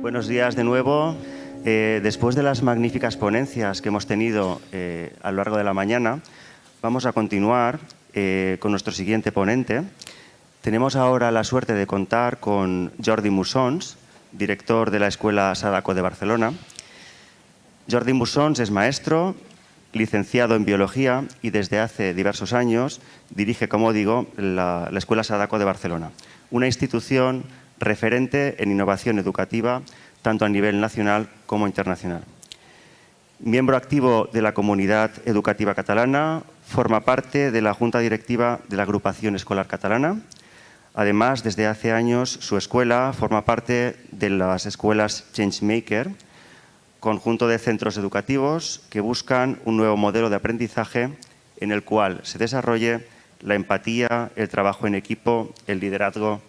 Buenos días de nuevo. Después de las magníficas ponencias que hemos tenido a lo largo de la mañana, vamos a continuar con nuestro siguiente ponente. Tenemos ahora la suerte de contar con Jordi Mussons, director de la Escuela Sadako de Barcelona. Jordi Mussons es maestro, licenciado en Biología y desde hace diversos años dirige, como digo, la Escuela Sadako de Barcelona, una institución referente en innovación educativa tanto a nivel nacional como internacional. Miembro activo de la comunidad educativa catalana, forma parte de la Junta Directiva de la Agrupación Escolar Catalana. Además, desde hace años, su escuela forma parte de las escuelas Changemaker, conjunto de centros educativos que buscan un nuevo modelo de aprendizaje en el cual se desarrolle la empatía, el trabajo en equipo, el liderazgo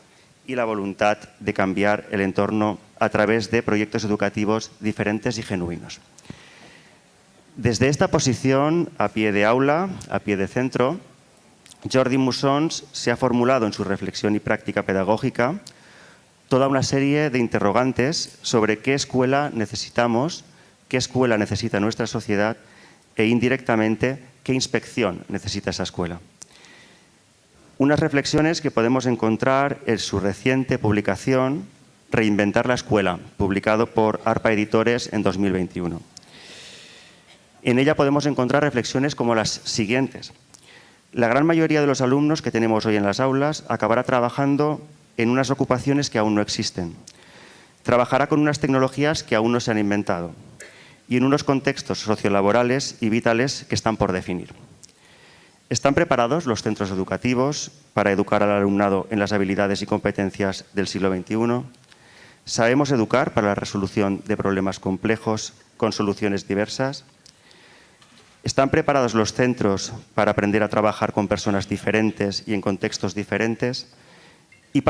y la voluntad de cambiar el entorno a través de proyectos educativos diferentes y genuinos. Desde esta posición, a pie de aula, a pie de centro, Jordi Mussons se ha formulado en su reflexión y práctica pedagógica toda una serie de interrogantes sobre qué escuela necesitamos, qué escuela necesita nuestra sociedad e, indirectamente, qué inspección necesita esa escuela. Unas reflexiones que podemos encontrar en su reciente publicación Reinventar la escuela, publicado por ARPA Editores en 2021. En ella podemos encontrar reflexiones como las siguientes. La gran mayoría de los alumnos que tenemos hoy en las aulas acabará trabajando en unas ocupaciones que aún no existen. Trabajará con unas tecnologías que aún no se han inventado y en unos contextos sociolaborales y vitales que están por definir. ¿Están preparados los centros educativos para educar al alumnado en las habilidades y competencias del siglo XXI? ¿Sabemos educar para la resolución de problemas complejos con soluciones diversas? ¿Están preparados los centros para aprender a trabajar con personas diferentes y en contextos diferentes? ¿Y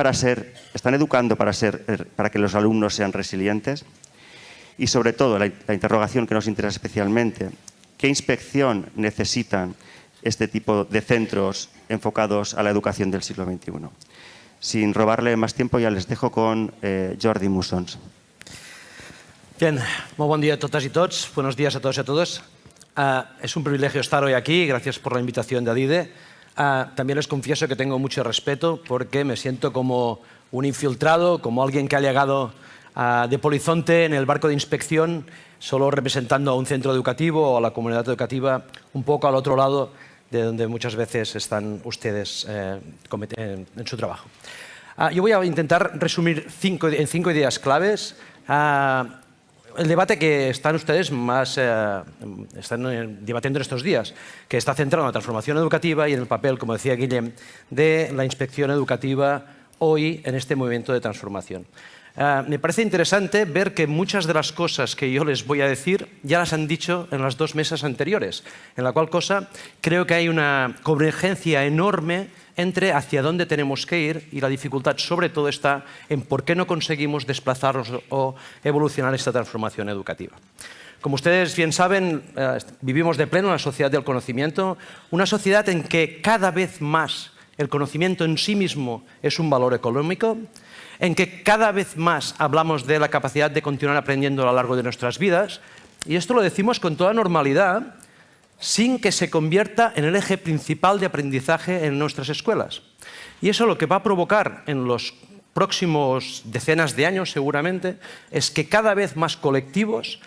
están educando para que los alumnos sean resilientes? Y sobre todo, la interrogación que nos interesa especialmente, ¿qué inspección necesitan este tipo de centros enfocados a la educación del siglo XXI? Sin robarle más tiempo, ya les dejo con Jordi Mussons. Bien, muy buen día a todas y todos. Buenos días a todos y a todas. Es un privilegio estar hoy aquí. Gracias por la invitación de Adide. También les confieso que tengo mucho respeto porque me siento como un infiltrado, como alguien que ha llegado de polizonte en el barco de inspección, solo representando a un centro educativo o a la comunidad educativa, un poco al otro lado de donde muchas veces están ustedes en su trabajo. Yo voy a intentar resumir en cinco ideas claves el debate que están ustedes están debatiendo en estos días, que está centrado en la transformación educativa y en el papel, como decía Guillem, de la inspección educativa hoy en este movimiento de transformación. Me parece interesante ver que muchas de las cosas que yo les voy a decir ya las han dicho en las dos mesas anteriores, en la cual cosa creo que hay una convergencia enorme entre hacia dónde tenemos que ir y la dificultad sobre todo está en por qué no conseguimos desplazarnos o evolucionar esta transformación educativa. Como ustedes bien saben, vivimos de pleno en la sociedad del conocimiento, una sociedad en que cada vez más el conocimiento en sí mismo es un valor económico, en que cada vez más hablamos de la capacidad de continuar aprendiendo a lo largo de nuestras vidas, y esto lo decimos con toda normalidad, sin que se convierta en el eje principal de aprendizaje en nuestras escuelas. Y eso lo que va a provocar en los próximos decenas de años, seguramente, es que cada vez más colectivos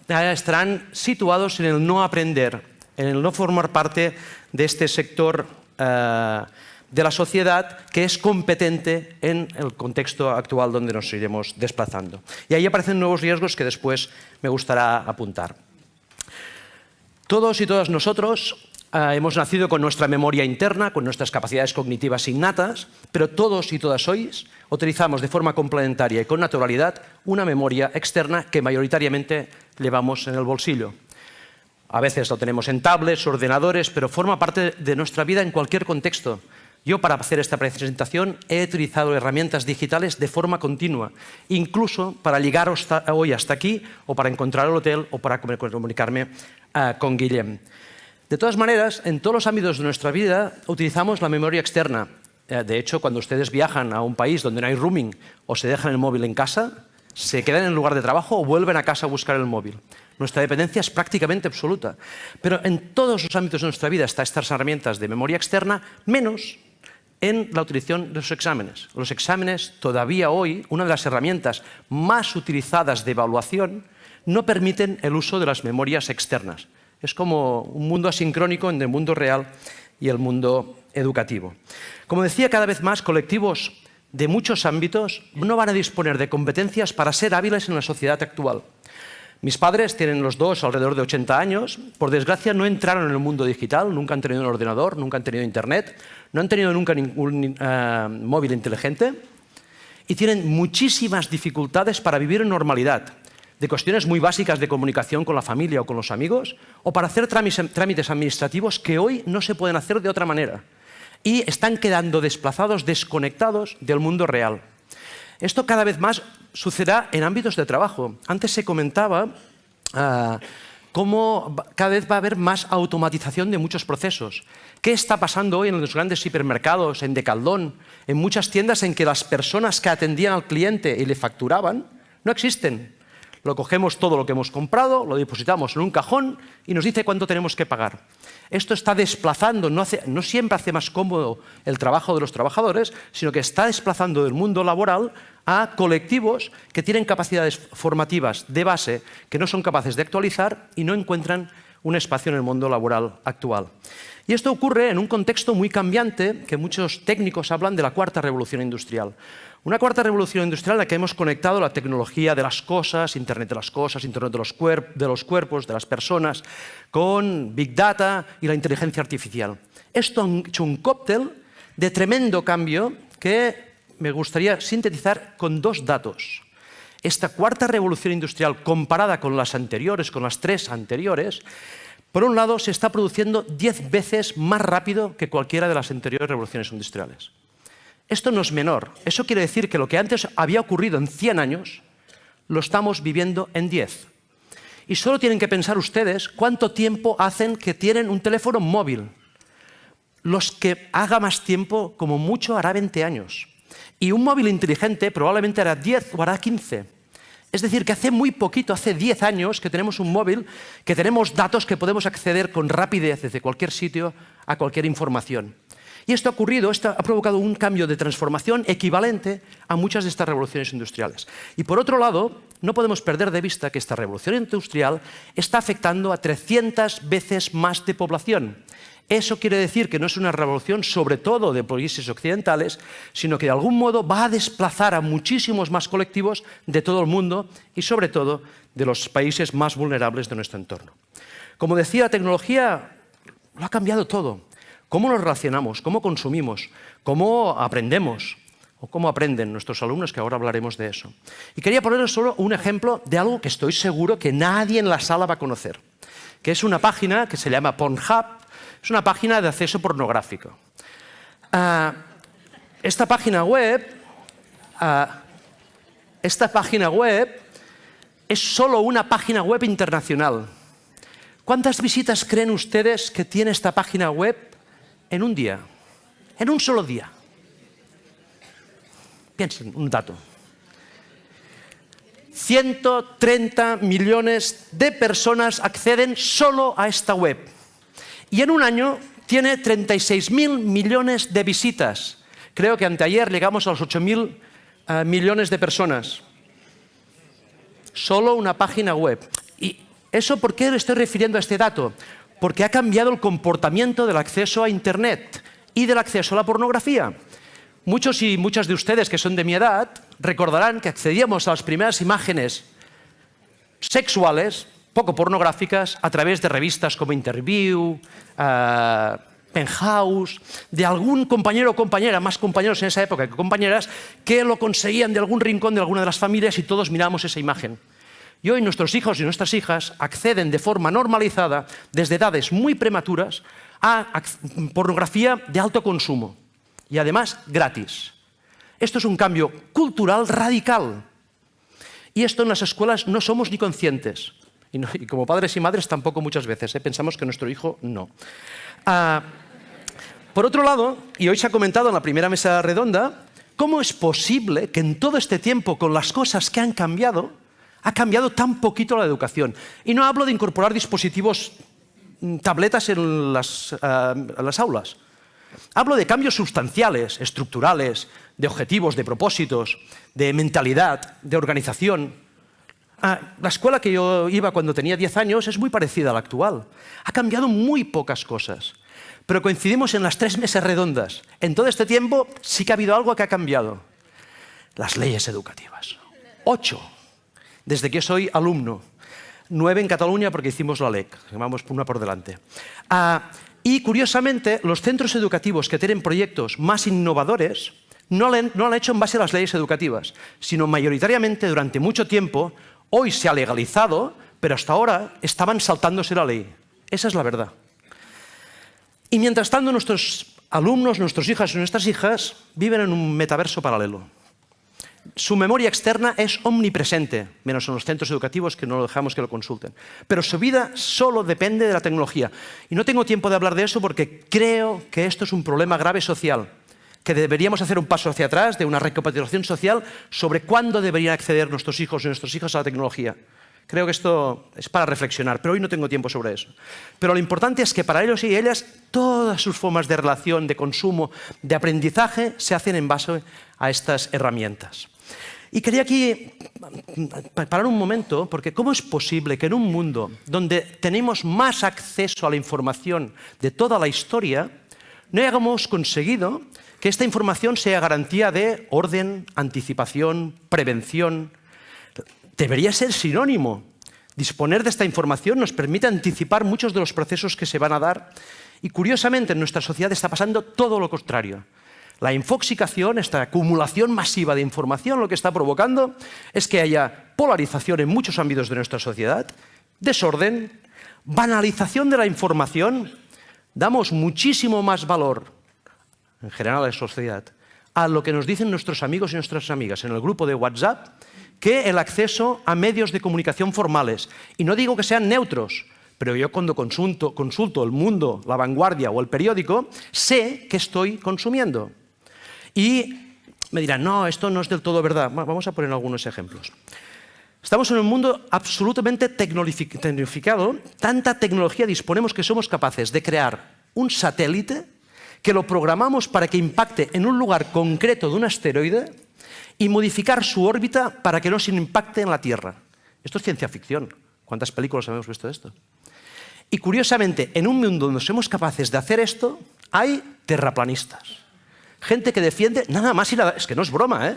estarán situados en el no aprender, en el no formar parte de este sector de la sociedad que es competente en el contexto actual donde nos iremos desplazando. Y ahí aparecen nuevos riesgos que después me gustará apuntar. Todos y todas nosotros hemos nacido con nuestra memoria interna, con nuestras capacidades cognitivas innatas, pero todos y todas hoy utilizamos de forma complementaria y con naturalidad una memoria externa que mayoritariamente llevamos en el bolsillo. A veces lo tenemos en tablets, ordenadores, pero forma parte de nuestra vida en cualquier contexto. Yo, para hacer esta presentación, he utilizado herramientas digitales de forma continua, incluso para llegar hoy hasta aquí, o para encontrar el hotel, o para comunicarme con Guillem. De todas maneras, en todos los ámbitos de nuestra vida utilizamos la memoria externa. De hecho, cuando ustedes viajan a un país donde no hay roaming o se dejan el móvil en casa, se quedan en el lugar de trabajo o vuelven a casa a buscar el móvil. Nuestra dependencia es prácticamente absoluta. Pero en todos los ámbitos de nuestra vida están estas herramientas de memoria externa, menos en la utilización de los exámenes. Los exámenes, todavía hoy, una de las herramientas más utilizadas de evaluación, no permiten el uso de las memorias externas. Es como un mundo asincrónico entre el mundo real y el mundo educativo. Como decía, cada vez más colectivos de muchos ámbitos no van a disponer de competencias para ser hábiles en la sociedad actual. Mis padres tienen los dos alrededor de 80 años. Por desgracia, no entraron en el mundo digital, nunca han tenido un ordenador, nunca han tenido internet, no han tenido nunca ningún móvil inteligente y tienen muchísimas dificultades para vivir en normalidad, de cuestiones muy básicas de comunicación con la familia o con los amigos, o para hacer trámites administrativos que hoy no se pueden hacer de otra manera. Y están quedando desplazados, desconectados del mundo real. Esto cada vez más sucederá en ámbitos de trabajo. Antes se comentaba cómo cada vez va a haber más automatización de muchos procesos. ¿Qué está pasando hoy en los grandes hipermercados, en Decathlon, en muchas tiendas en que las personas que atendían al cliente y le facturaban no existen? Lo cogemos todo lo que hemos comprado, lo depositamos en un cajón y nos dice cuánto tenemos que pagar. Esto está desplazando, no siempre hace más cómodo el trabajo de los trabajadores, sino que está desplazando del mundo laboral a colectivos que tienen capacidades formativas de base que no son capaces de actualizar y no encuentran un espacio en el mundo laboral actual. Y esto ocurre en un contexto muy cambiante que muchos técnicos hablan de la cuarta revolución industrial. Una cuarta revolución industrial en la que hemos conectado la tecnología de las cosas, Internet de las cosas, Internet de los cuerpos, de las personas, con Big Data y la inteligencia artificial. Esto ha hecho un cóctel de tremendo cambio que me gustaría sintetizar con dos datos. Esta cuarta revolución industrial, comparada con las anteriores, con las tres anteriores, por un lado, se está produciendo 10 veces más rápido que cualquiera de las anteriores revoluciones industriales. Esto no es menor. Eso quiere decir que lo que antes había ocurrido en 100 años, lo estamos viviendo en 10. Y solo tienen que pensar ustedes cuánto tiempo hacen que tienen un teléfono móvil. Los que haga más tiempo, como mucho, hará 20 años. Y un móvil inteligente probablemente hará 10 o hará 15. Es decir, que hace muy poquito, hace 10 años, que tenemos un móvil, que tenemos datos que podemos acceder con rapidez desde cualquier sitio a cualquier información. Y esto ha ocurrido, esto ha provocado un cambio de transformación equivalente a muchas de estas revoluciones industriales. Y por otro lado, no podemos perder de vista que esta revolución industrial está afectando a 300 veces más de población. Eso quiere decir que no es una revolución sobre todo de países occidentales, sino que de algún modo va a desplazar a muchísimos más colectivos de todo el mundo y sobre todo de los países más vulnerables de nuestro entorno. Como decía, la tecnología lo ha cambiado todo. ¿Cómo nos relacionamos? ¿Cómo consumimos? ¿Cómo aprendemos? ¿O cómo aprenden nuestros alumnos? Que ahora hablaremos de eso. Y quería poneros solo un ejemplo de algo que estoy seguro que nadie en la sala va a conocer, que es una página que se llama Pornhub. Es una página de acceso pornográfico. Esta página web es solo una página web internacional. ¿Cuántas visitas creen ustedes que tiene esta página web en un día? En un solo día. Piensen, un dato. 130 millones de personas acceden solo a esta web. Y en un año tiene 36.000 millones de visitas. Creo que anteayer llegamos a los 8.000 millones de personas. Solo una página web. ¿Y eso por qué le estoy refiriendo a este dato? Porque ha cambiado el comportamiento del acceso a Internet y del acceso a la pornografía. Muchos y muchas de ustedes que son de mi edad recordarán que accedíamos a las primeras imágenes sexuales poco pornográficas a través de revistas como Interview, Penthouse, de algún compañero o compañera, más compañeros en esa época que compañeras, que lo conseguían de algún rincón de alguna de las familias y todos miramos esa imagen. Y hoy nuestros hijos y nuestras hijas acceden de forma normalizada, desde edades muy prematuras, a pornografía de alto consumo y además gratis. Esto es un cambio cultural radical. Y esto en las escuelas no somos ni conscientes. Y como padres y madres tampoco muchas veces, pensamos que nuestro hijo no. Por otro lado, y hoy se ha comentado en la primera mesa redonda, ¿cómo es posible que en todo este tiempo, con las cosas que han cambiado, ha cambiado tan poquito la educación? Y no hablo de incorporar dispositivos, tabletas en las aulas. Hablo de cambios sustanciales, estructurales, de objetivos, de propósitos, de mentalidad, de organización. La escuela que yo iba cuando tenía 10 años es muy parecida a la actual. Ha cambiado muy pocas cosas. Pero coincidimos en las 3 mesas redondas. En todo este tiempo sí que ha habido algo que ha cambiado. Las leyes educativas. 8, desde que soy alumno. 9 en Cataluña porque hicimos la LEC. Vamos una por delante. Y curiosamente, los centros educativos que tienen proyectos más innovadores no lo han hecho en base a las leyes educativas, sino mayoritariamente durante mucho tiempo. Hoy se ha legalizado, pero hasta ahora estaban saltándose la ley. Esa es la verdad. Y mientras tanto, nuestros alumnos, nuestros hijas y nuestras hijas viven en un metaverso paralelo. Su memoria externa es omnipresente, menos en los centros educativos que no dejamos que lo consulten. Pero su vida solo depende de la tecnología. Y no tengo tiempo de hablar de eso porque creo que esto es un problema grave social, que deberíamos hacer un paso hacia atrás de una recapitulación social sobre cuándo deberían acceder nuestros hijos y nuestras hijas a la tecnología. Creo que esto es para reflexionar, pero hoy no tengo tiempo sobre eso. Pero lo importante es que para ellos y ellas todas sus formas de relación, de consumo, de aprendizaje se hacen en base a estas herramientas. Y quería aquí parar un momento, porque ¿cómo es posible que en un mundo donde tenemos más acceso a la información de toda la historia, no hayamos conseguido que esta información sea garantía de orden, anticipación, prevención? Debería ser sinónimo. Disponer de esta información nos permite anticipar muchos de los procesos que se van a dar y, curiosamente, en nuestra sociedad está pasando todo lo contrario. La infoxicación, esta acumulación masiva de información, lo que está provocando es que haya polarización en muchos ámbitos de nuestra sociedad, desorden, banalización de la información. Damos muchísimo más valor, en general a la sociedad, a lo que nos dicen nuestros amigos y nuestras amigas en el grupo de WhatsApp que el acceso a medios de comunicación formales. Y no digo que sean neutros, pero yo cuando consulto El Mundo, La Vanguardia o El Periódico, sé que estoy consumiendo. Y me dirán, no, esto no es del todo verdad. Vamos a poner algunos ejemplos. Estamos en un mundo absolutamente tecnificado. Tanta tecnología disponemos que somos capaces de crear un satélite que lo programamos para que impacte en un lugar concreto de un asteroide y modificar su órbita para que no se impacte en la Tierra. Esto es ciencia ficción. ¿Cuántas películas hemos visto de esto? Y curiosamente, en un mundo donde somos capaces de hacer esto, hay terraplanistas. Gente que defiende, nada más y nada, es que no es broma,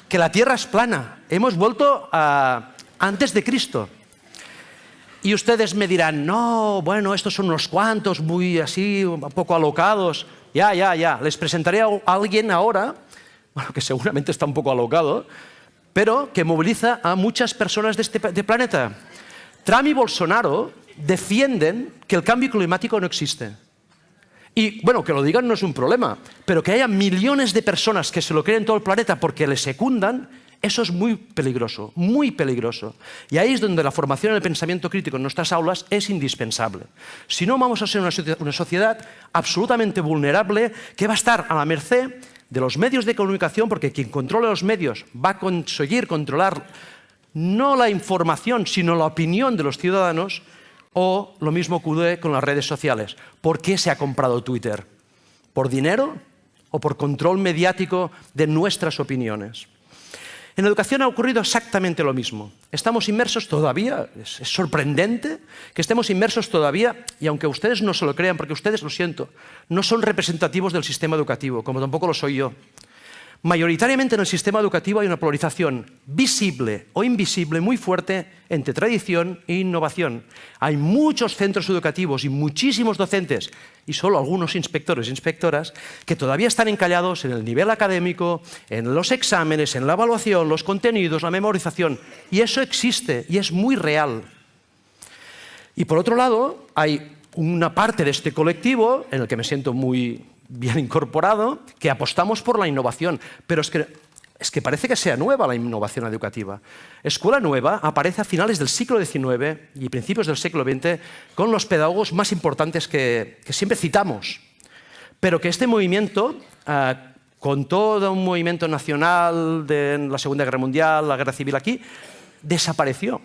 que la Tierra es plana. Hemos vuelto a antes de Cristo. Y ustedes me dirán, no, bueno, estos son unos cuantos, muy así, un poco alocados. Ya. Les presentaré a alguien ahora, bueno, que seguramente está un poco alocado, pero que moviliza a muchas personas de este planeta. Trump y Bolsonaro defienden que el cambio climático no existe. Y, bueno, que lo digan no es un problema, pero que haya millones de personas que se lo creen en todo el planeta porque le secundan, eso es muy peligroso, muy peligroso. Y ahí es donde la formación en el pensamiento crítico en nuestras aulas es indispensable. Si no, vamos a ser una sociedad absolutamente vulnerable que va a estar a la merced de los medios de comunicación, porque quien controle los medios va a conseguir controlar no la información, sino la opinión de los ciudadanos. O lo mismo ocurre con las redes sociales. ¿Por qué se ha comprado Twitter? ¿Por dinero o por control mediático de nuestras opiniones? En educación ha ocurrido exactamente lo mismo. Estamos inmersos todavía, es sorprendente que estemos inmersos todavía, y aunque ustedes no se lo crean, porque ustedes, lo siento, no son representativos del sistema educativo, como tampoco lo soy yo. Mayoritariamente en el sistema educativo hay una polarización visible o invisible muy fuerte entre tradición e innovación. Hay muchos centros educativos y muchísimos docentes, y solo algunos inspectores e inspectoras, que todavía están encallados en el nivel académico, en los exámenes, en la evaluación, los contenidos, la memorización. Y eso existe y es muy real. Y por otro lado, hay una parte de este colectivo, en el que me siento muy bien incorporado, que apostamos por la innovación. Pero es que parece que sea nueva la innovación educativa. Escuela Nueva aparece a finales del siglo XIX y principios del siglo XX con los pedagogos más importantes que siempre citamos. Pero que este movimiento con todo un movimiento nacional de la Segunda Guerra Mundial, la Guerra Civil aquí, desapareció.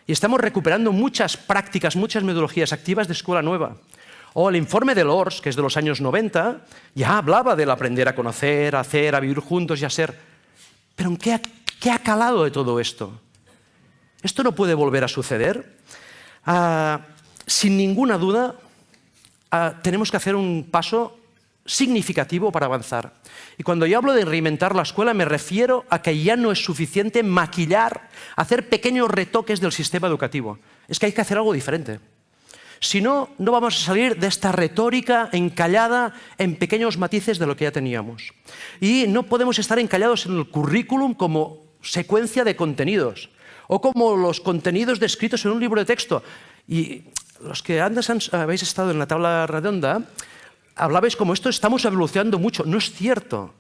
Y estamos recuperando muchas prácticas, muchas metodologías activas de escuela nueva. O el informe de Lors, que es de los años 90, ya hablaba del aprender a conocer, a hacer, a vivir juntos y a ser. Pero ¿en qué ha calado de todo esto? ¿Esto no puede volver a suceder? Sin ninguna duda, tenemos que hacer un paso significativo para avanzar. Y cuando yo hablo de reinventar la escuela, me refiero a que ya no es suficiente maquillar, hacer pequeños retoques del sistema educativo. Es que hay que hacer algo diferente. Si no, no vamos a salir de esta retórica encallada en pequeños matices de lo que ya teníamos. Y no podemos estar encallados en el currículum como secuencia de contenidos o como los contenidos descritos en un libro de texto. Y los que antes habéis estado en la tabla redonda, hablabais como esto, estamos evolucionando mucho. No es cierto.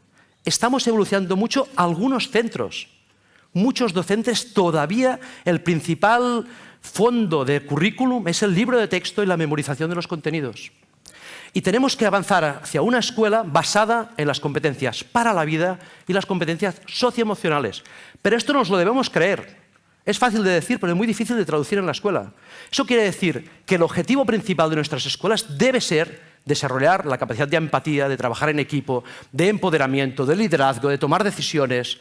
Estamos evolucionando mucho algunos centros. Muchos docentes todavía el principal fondo de currículum es el libro de texto y la memorización de los contenidos. Y tenemos que avanzar hacia una escuela basada en las competencias para la vida y las competencias socioemocionales. Pero esto nos lo debemos creer. Es fácil de decir, pero es muy difícil de traducir en la escuela. Eso quiere decir que el objetivo principal de nuestras escuelas debe ser desarrollar la capacidad de empatía, de trabajar en equipo, de empoderamiento, de liderazgo, de tomar decisiones.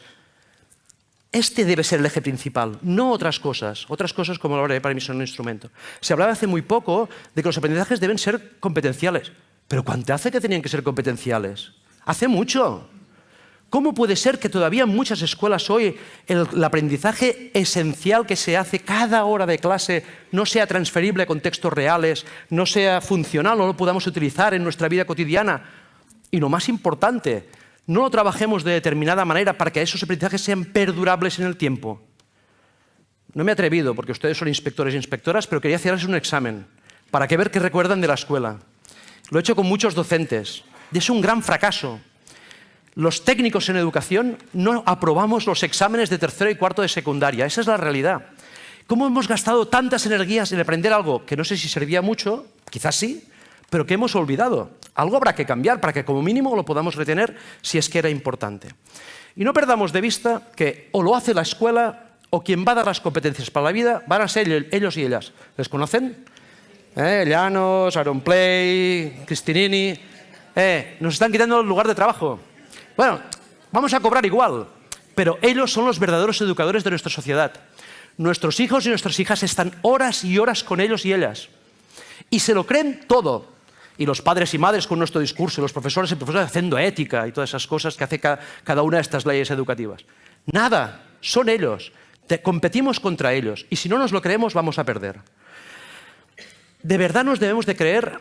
Este debe ser el eje principal, no otras cosas. Otras cosas, como lo hablaré, para mí son un instrumento. Se hablaba hace muy poco de que los aprendizajes deben ser competenciales. ¿Pero cuánto hace que tenían que ser competenciales? Hace mucho. ¿Cómo puede ser que todavía en muchas escuelas hoy el aprendizaje esencial que se hace cada hora de clase no sea transferible a contextos reales, no sea funcional, no lo podamos utilizar en nuestra vida cotidiana? Y lo más importante, no lo trabajemos de determinada manera para que esos aprendizajes sean perdurables en el tiempo. No me he atrevido, porque ustedes son inspectores e inspectoras, pero quería hacerles un examen para ver qué recuerdan de la escuela. Lo he hecho con muchos docentes. Y es un gran fracaso. Los técnicos en educación no aprobamos los exámenes de tercero y cuarto de secundaria. Esa es la realidad. ¿Cómo hemos gastado tantas energías en aprender algo que no sé si servía mucho? Quizás sí, pero que hemos olvidado. Algo habrá que cambiar para que como mínimo lo podamos retener si es que era importante. Y no perdamos de vista que o lo hace la escuela o quien va a dar las competencias para la vida van a ser ellos y ellas. ¿Les conocen? Llanos, Auronplay, Cristinini. Nos están quitando el lugar de trabajo. Bueno, vamos a cobrar igual, pero ellos son los verdaderos educadores de nuestra sociedad. Nuestros hijos y nuestras hijas están horas y horas con ellos y ellas. Y se lo creen todo. Y los padres y madres con nuestro discurso, y los profesores y profesoras haciendo ética y todas esas cosas que hace cada una de estas leyes educativas. Nada, son ellos. Competimos contra ellos. Y si no nos lo creemos, vamos a perder. De verdad nos debemos de creer.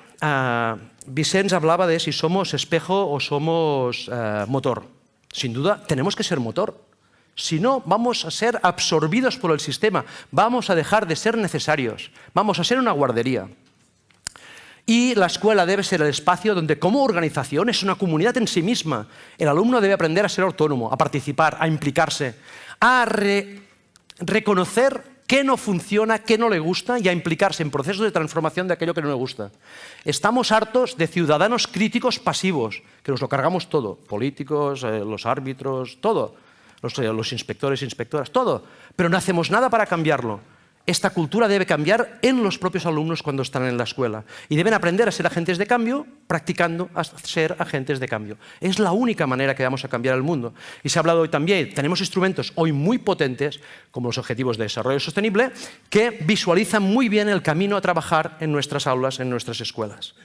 Vicens hablaba de si somos espejo o somos motor. Sin duda, tenemos que ser motor. Si no, vamos a ser absorbidos por el sistema. Vamos a dejar de ser necesarios. Vamos a ser una guardería. Y la escuela debe ser el espacio donde, como organización, es una comunidad en sí misma. El alumno debe aprender a ser autónomo, a participar, a implicarse, a reconocer qué no funciona, qué no le gusta y a implicarse en procesos de transformación de aquello que no le gusta. Estamos hartos de ciudadanos críticos pasivos, que nos lo cargamos todo, políticos, los árbitros, todo, los inspectores, inspectoras, todo, pero no hacemos nada para cambiarlo. Esta cultura debe cambiar en los propios alumnos cuando están en la escuela y deben aprender a ser agentes de cambio practicando a ser agentes de cambio. Es la única manera que vamos a cambiar el mundo. Y se ha hablado hoy también, tenemos instrumentos hoy muy potentes, como los Objetivos de Desarrollo Sostenible, que visualizan muy bien el camino a trabajar en nuestras aulas, en nuestras escuelas.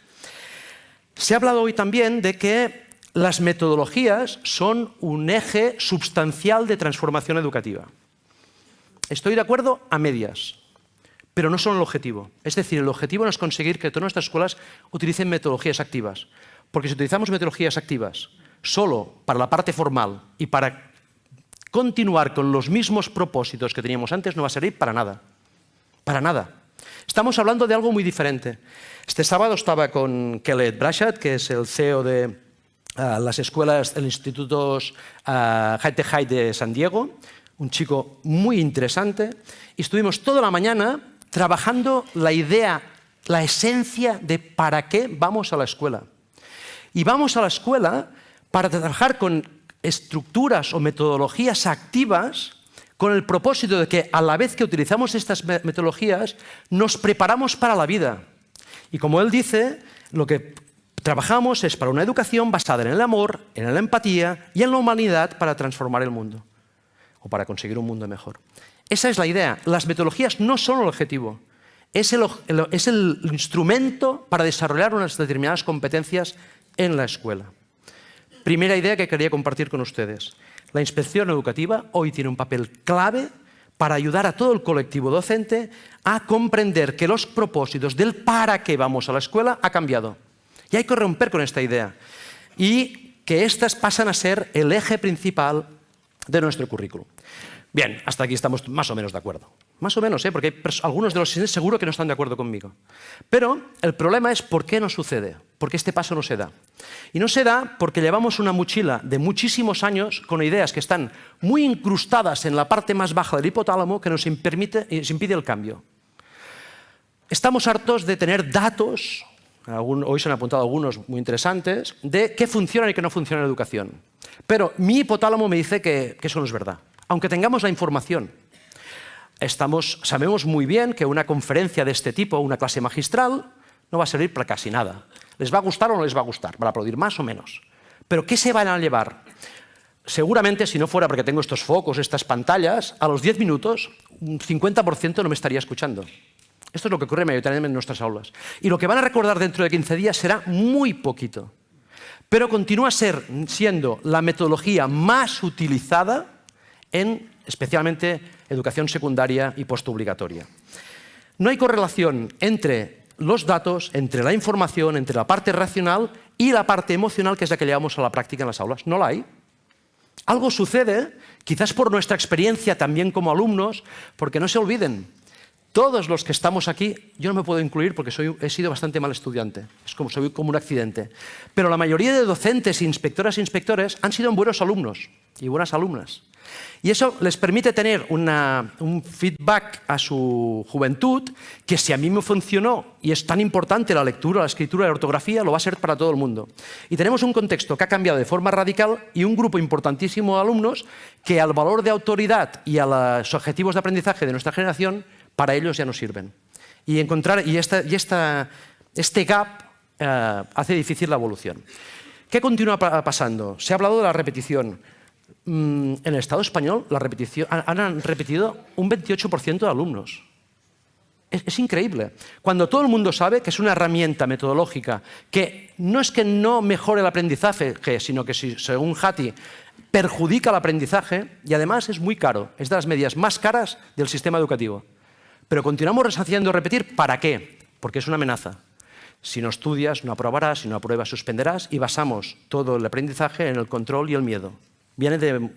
Se ha hablado hoy también de que las metodologías son un eje sustancial de transformación educativa. Estoy de acuerdo a medias, pero no son el objetivo. Es decir, el objetivo no es conseguir que todas nuestras escuelas utilicen metodologías activas. Porque si utilizamos metodologías activas solo para la parte formal y para continuar con los mismos propósitos que teníamos antes, no va a servir para nada. Para nada. Estamos hablando de algo muy diferente. Este sábado estaba con Kellett Brashat, que es el CEO de las escuelas del Instituto High de San Diego, un chico muy interesante, y estuvimos toda la mañana trabajando la idea, la esencia de para qué vamos a la escuela. Y vamos a la escuela para trabajar con estructuras o metodologías activas con el propósito de que a la vez que utilizamos estas metodologías nos preparamos para la vida. Y como él dice, lo que trabajamos es para una educación basada en el amor, en la empatía y en la humanidad para transformar el mundo o para conseguir un mundo mejor. Esa es la idea. Las metodologías no son el objetivo, es el instrumento para desarrollar unas determinadas competencias en la escuela. Primera idea que quería compartir con ustedes. La inspección educativa hoy tiene un papel clave para ayudar a todo el colectivo docente a comprender que los propósitos del para qué vamos a la escuela ha cambiado. Y hay que romper con esta idea. Y que estas pasan a ser el eje principal de nuestro currículum. Bien, hasta aquí estamos más o menos de acuerdo. Más o menos, porque hay algunos de los asistentes seguro que no están de acuerdo conmigo. Pero el problema es por qué no sucede, por qué este paso no se da. Y no se da porque llevamos una mochila de muchísimos años con ideas que están muy incrustadas en la parte más baja del hipotálamo que nos impide el cambio. Estamos hartos de tener datos, hoy se han apuntado algunos muy interesantes, de qué funciona y qué no funciona en la educación. Pero mi hipotálamo me dice que eso no es verdad, aunque tengamos la información. Sabemos muy bien que una conferencia de este tipo, una clase magistral, no va a servir para casi nada. ¿Les va a gustar o no les va a gustar? Van a aplaudir más o menos. ¿Pero qué se van a llevar? Seguramente, si no fuera porque tengo estos focos, estas pantallas, a los 10 minutos, un 50% no me estaría escuchando. Esto es lo que ocurre mayoritariamente en nuestras aulas. Y lo que van a recordar dentro de 15 días será muy poquito. Pero continúa siendo la metodología más utilizada en, especialmente, educación secundaria y postobligatoria. No hay correlación entre los datos, entre la información, entre la parte racional y la parte emocional, que es la que llevamos a la práctica en las aulas. No la hay. Algo sucede, quizás por nuestra experiencia también como alumnos, porque no se olviden, todos los que estamos aquí, yo no me puedo incluir porque he sido bastante mal estudiante, soy como un accidente, pero la mayoría de docentes, inspectoras e inspectores han sido buenos alumnos y buenas alumnas. Y eso les permite tener un feedback a su juventud que si a mí me funcionó y es tan importante la lectura, la escritura y la ortografía, lo va a ser para todo el mundo. Y tenemos un contexto que ha cambiado de forma radical y un grupo importantísimo de alumnos que al valor de autoridad y a los objetivos de aprendizaje de nuestra generación, para ellos ya no sirven. Este gap hace difícil la evolución. ¿Qué continúa pasando? Se ha hablado de la repetición. En el Estado español han repetido un 28% de alumnos. Es increíble. Cuando todo el mundo sabe que es una herramienta metodológica que no es que no mejore el aprendizaje, sino que, según Hattie, perjudica el aprendizaje y además es muy caro. Es de las medidas más caras del sistema educativo. Pero continuamos haciendo repetir. ¿Para qué? Porque es una amenaza. Si no estudias, no aprobarás, si no apruebas, suspenderás y basamos todo el aprendizaje en el control y el miedo. Viene de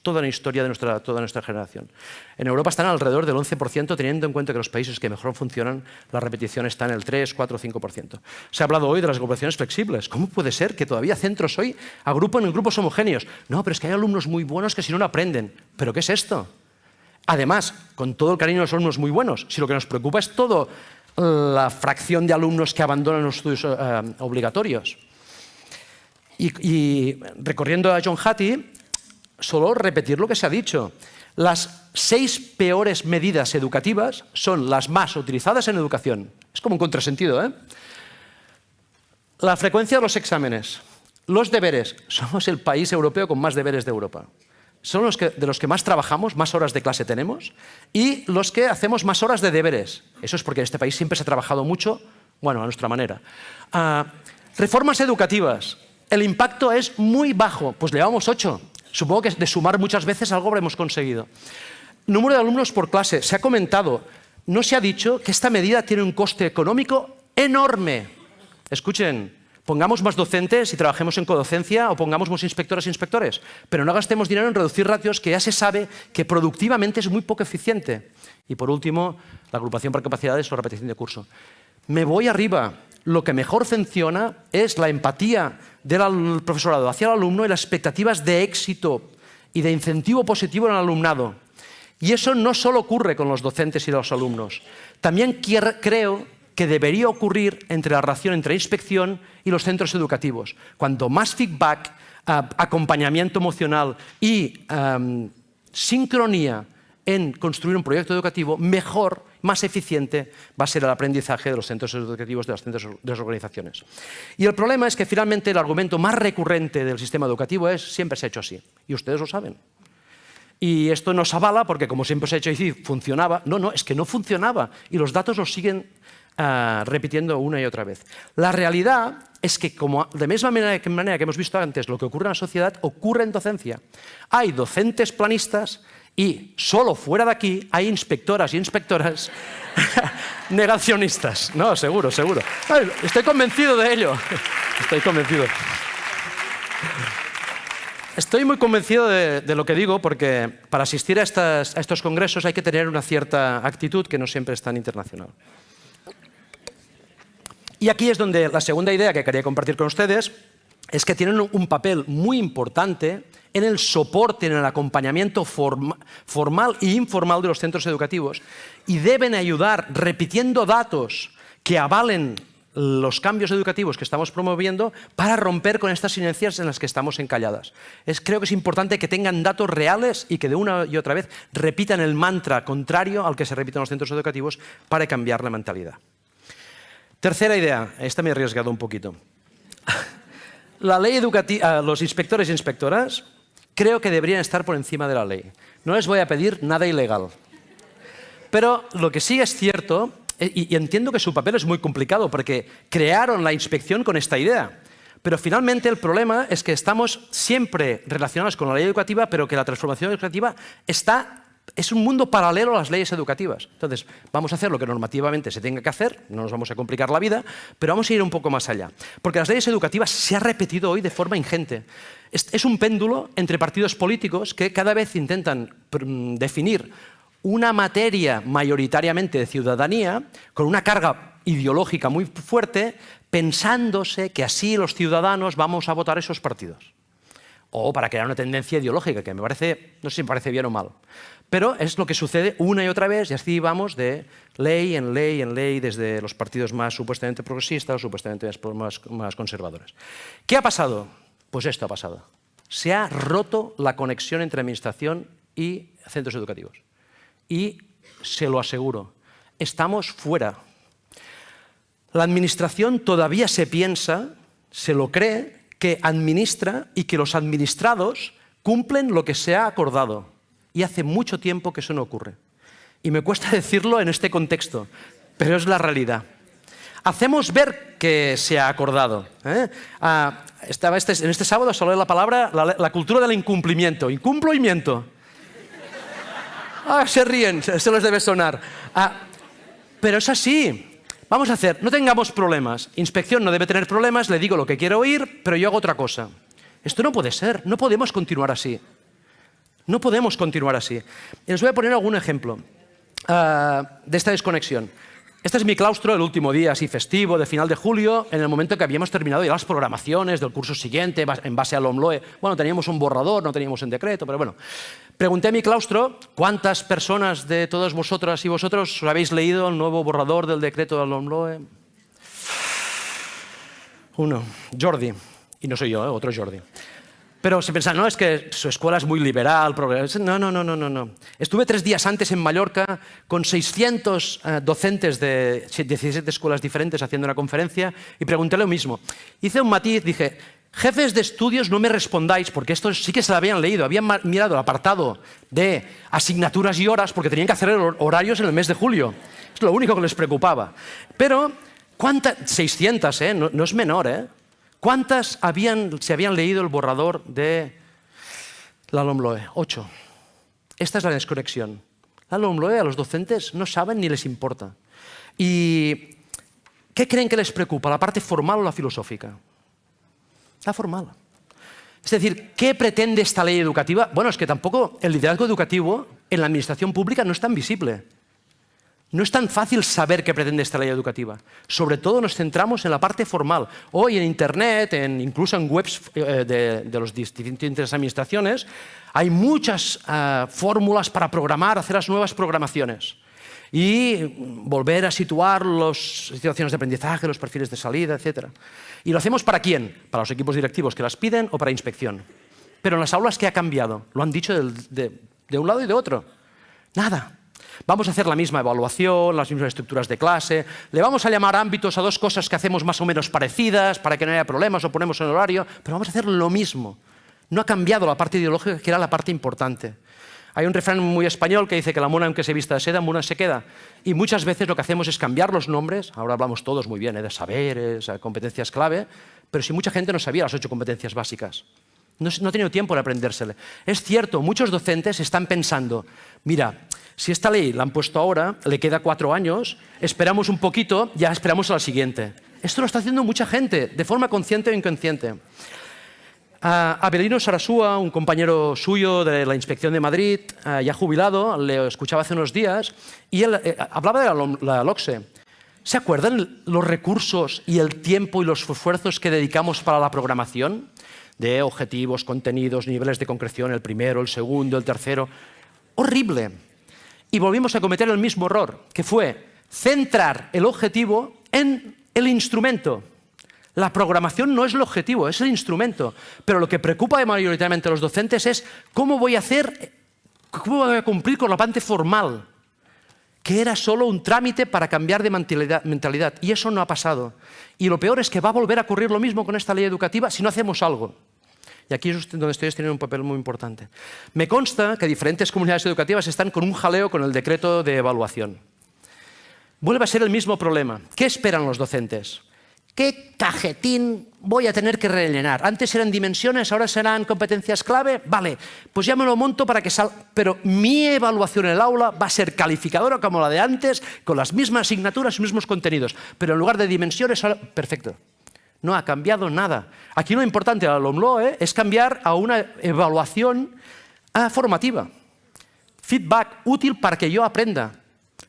toda la historia de toda nuestra generación. En Europa están alrededor del 11%, teniendo en cuenta que los países que mejor funcionan, la repetición está en el 3, 4, 5%. Se ha hablado hoy de las agrupaciones flexibles. ¿Cómo puede ser que todavía centros hoy agrupan en grupos homogéneos? No, pero es que hay alumnos muy buenos que si no aprenden. ¿Pero qué es esto? Además, con todo el cariño de los alumnos muy buenos, si lo que nos preocupa es toda la fracción de alumnos que abandonan los estudios obligatorios. Y recorriendo a John Hattie, solo repetir lo que se ha dicho. Las 6 peores medidas educativas son las más utilizadas en educación. Es como un contrasentido, ¿eh? La frecuencia de los exámenes, los deberes. Somos el país europeo con más deberes de Europa. Son de los que más trabajamos, más horas de clase tenemos, y los que hacemos más horas de deberes. Eso es porque en este país siempre se ha trabajado mucho, bueno, a nuestra manera. Reformas educativas. El impacto es muy bajo, pues llevamos 8. Supongo que de sumar muchas veces algo habremos conseguido. Número de alumnos por clase. Se ha comentado, no se ha dicho que esta medida tiene un coste económico enorme. Escuchen, pongamos más docentes y trabajemos en codocencia o pongamos más inspectoras e inspectores, pero no gastemos dinero en reducir ratios que ya se sabe que productivamente es muy poco eficiente. Y por último, la agrupación por capacidades o repetición de curso. Me voy arriba. Lo que mejor funciona es la empatía del profesorado hacia el alumno y las expectativas de éxito y de incentivo positivo en el alumnado. Y eso no solo ocurre con los docentes y los alumnos. También creo que debería ocurrir entre la relación entre inspección y los centros educativos. Cuanto más feedback acompañamiento emocional y sincronía en construir un proyecto educativo, mejor, más eficiente va a ser el aprendizaje de los centros educativos, de las organizaciones. Y el problema es que finalmente el argumento más recurrente del sistema educativo es siempre se ha hecho así. Y ustedes lo saben. Y esto nos avala porque como siempre se ha hecho así, funcionaba. No, es que no funcionaba. Y los datos lo siguen repitiendo una y otra vez. La realidad es que, como de misma manera que hemos visto antes, lo que ocurre en la sociedad ocurre en docencia. Hay docentes planistas y solo fuera de aquí hay inspectoras y inspectoras negacionistas. No, seguro. Estoy convencido de ello. Estoy convencido. Estoy muy convencido de lo que digo porque para asistir a estos congresos hay que tener una cierta actitud que no siempre es tan internacional. Y aquí es donde la segunda idea que quería compartir con ustedes es que tienen un papel muy importante en el soporte, en el acompañamiento formal e informal de los centros educativos y deben ayudar repitiendo datos que avalen los cambios educativos que estamos promoviendo para romper con estas inercias en las que estamos encalladas. Creo que es importante que tengan datos reales y que de una y otra vez repitan el mantra contrario al que se repite en los centros educativos para cambiar la mentalidad. Tercera idea, esta me he arriesgado un poquito. La ley educativa, los inspectores e inspectoras creo que deberían estar por encima de la ley. No les voy a pedir nada ilegal. Pero lo que sí es cierto, y entiendo que su papel es muy complicado porque crearon la inspección con esta idea, pero finalmente el problema es que estamos siempre relacionados con la ley educativa, pero que la transformación educativa es un mundo paralelo a las leyes educativas. Entonces, vamos a hacer lo que normativamente se tenga que hacer, no nos vamos a complicar la vida, pero vamos a ir un poco más allá. Porque las leyes educativas se ha repetido hoy de forma ingente. Es un péndulo entre partidos políticos que cada vez intentan definir una materia mayoritariamente de ciudadanía con una carga ideológica muy fuerte, pensándose que así los ciudadanos vamos a votar esos partidos. O para crear una tendencia ideológica, que me parece, no sé si me parece bien o mal. Pero es lo que sucede una y otra vez, y así vamos de ley en ley en ley, desde los partidos más supuestamente progresistas o supuestamente más conservadores. ¿Qué ha pasado? Pues esto ha pasado. Se ha roto la conexión entre administración y centros educativos. Y se lo aseguro, estamos fuera. La administración todavía se piensa, se lo cree, que administra y que los administrados cumplen lo que se ha acordado. Y hace mucho tiempo que eso no ocurre. Y me cuesta decirlo en este contexto, pero es la realidad. Hacemos ver que se ha acordado. En este sábado se habló de la palabra, la cultura del incumplimiento. Incumplimiento. Se ríen, se les debe sonar. Pero es así. Vamos a hacer, no tengamos problemas. Inspección no debe tener problemas, le digo lo que quiero oír, pero yo hago otra cosa. Esto no puede ser, no podemos continuar así. No podemos continuar así. Y les voy a poner algún ejemplo de esta desconexión. Este es mi claustro el último día así festivo, de final de julio, en el momento que habíamos terminado ya las programaciones del curso siguiente en base al LOMLOE. Bueno, teníamos un borrador, no teníamos un decreto, pero bueno. Pregunté a mi claustro cuántas personas de todas vosotras y vosotros habéis leído el nuevo borrador del decreto del LOMLOE. Uno, Jordi. Y no soy yo, otro Jordi. Pero se piensa, no, es que su escuela es muy liberal. No. Estuve 3 días antes en Mallorca con 600 docentes de 17 escuelas diferentes haciendo una conferencia y pregunté lo mismo. Hice un matiz, dije, jefes de estudios, no me respondáis, porque esto sí que se lo habían leído. Habían mirado el apartado de asignaturas y horas porque tenían que hacer horarios en el mes de julio. Es lo único que les preocupaba. Pero, ¿cuántas? 600, no es menor, ¿Cuántas se habían leído el borrador de la LOMLOE? 8. Esta es la desconexión. La LOMLOE a los docentes no saben ni les importa. ¿Y qué creen que les preocupa? ¿La parte formal o la filosófica? La formal. Es decir, ¿qué pretende esta ley educativa? Bueno, es que tampoco el liderazgo educativo en la administración pública no es tan visible. No es tan fácil saber qué pretende esta ley educativa. Sobre todo nos centramos en la parte formal. Hoy en Internet, incluso en webs de las distintas administraciones, hay muchas fórmulas para programar, hacer las nuevas programaciones. y volver a situar las situaciones de aprendizaje, los perfiles de salida, etc. ¿Y lo hacemos para quién? Para los equipos directivos que las piden o para inspección. Pero en las aulas, ¿qué ha cambiado? Lo han dicho de un lado y de otro. Nada. Vamos a hacer la misma evaluación, las mismas estructuras de clase, le vamos a llamar ámbitos a dos cosas que hacemos más o menos parecidas para que no haya problemas o ponemos en horario, pero vamos a hacer lo mismo. No ha cambiado la parte ideológica, que era la parte importante. Hay un refrán muy español que dice que la mona, aunque se vista de seda, mona se queda. Y muchas veces lo que hacemos es cambiar los nombres. Ahora hablamos todos muy bien de saberes, competencias clave, pero si mucha gente no sabía las 8 competencias básicas. No ha tenido tiempo de aprendérsele. Es cierto, muchos docentes están pensando, mira, si esta ley la han puesto ahora, le queda 4 años, esperamos un poquito, ya esperamos a la siguiente. Esto lo está haciendo mucha gente, de forma consciente o inconsciente. Avelino Sarasúa, un compañero suyo de la Inspección de Madrid, ya jubilado, le escuchaba hace unos días, y él hablaba de la LOCSE. ¿Se acuerdan los recursos y el tiempo y los esfuerzos que dedicamos para la programación? De objetivos, contenidos, niveles de concreción, el primero, el segundo, el tercero. Horrible. Y volvimos a cometer el mismo error, que fue centrar el objetivo en el instrumento. La programación no es el objetivo, es el instrumento. Pero lo que preocupa mayoritariamente a los docentes es cómo voy a cumplir con la parte formal, que era solo un trámite para cambiar de mentalidad. Y eso no ha pasado. Y lo peor es que va a volver a ocurrir lo mismo con esta ley educativa si no hacemos algo. Y aquí es donde ustedes tienen un papel muy importante. Me consta que diferentes comunidades educativas están con un jaleo con el decreto de evaluación. Vuelve a ser el mismo problema. ¿Qué esperan los docentes? ¿Qué cajetín voy a tener que rellenar? Antes eran dimensiones, ahora serán competencias clave. Vale, pues ya me lo monto para que salga. Pero mi evaluación en el aula va a ser calificadora como la de antes, con las mismas asignaturas y mismos contenidos. Pero en lugar de dimensiones, ahora... Perfecto. No ha cambiado nada. Aquí lo importante a la LOMLOE es cambiar a una evaluación formativa. Feedback útil para que yo aprenda.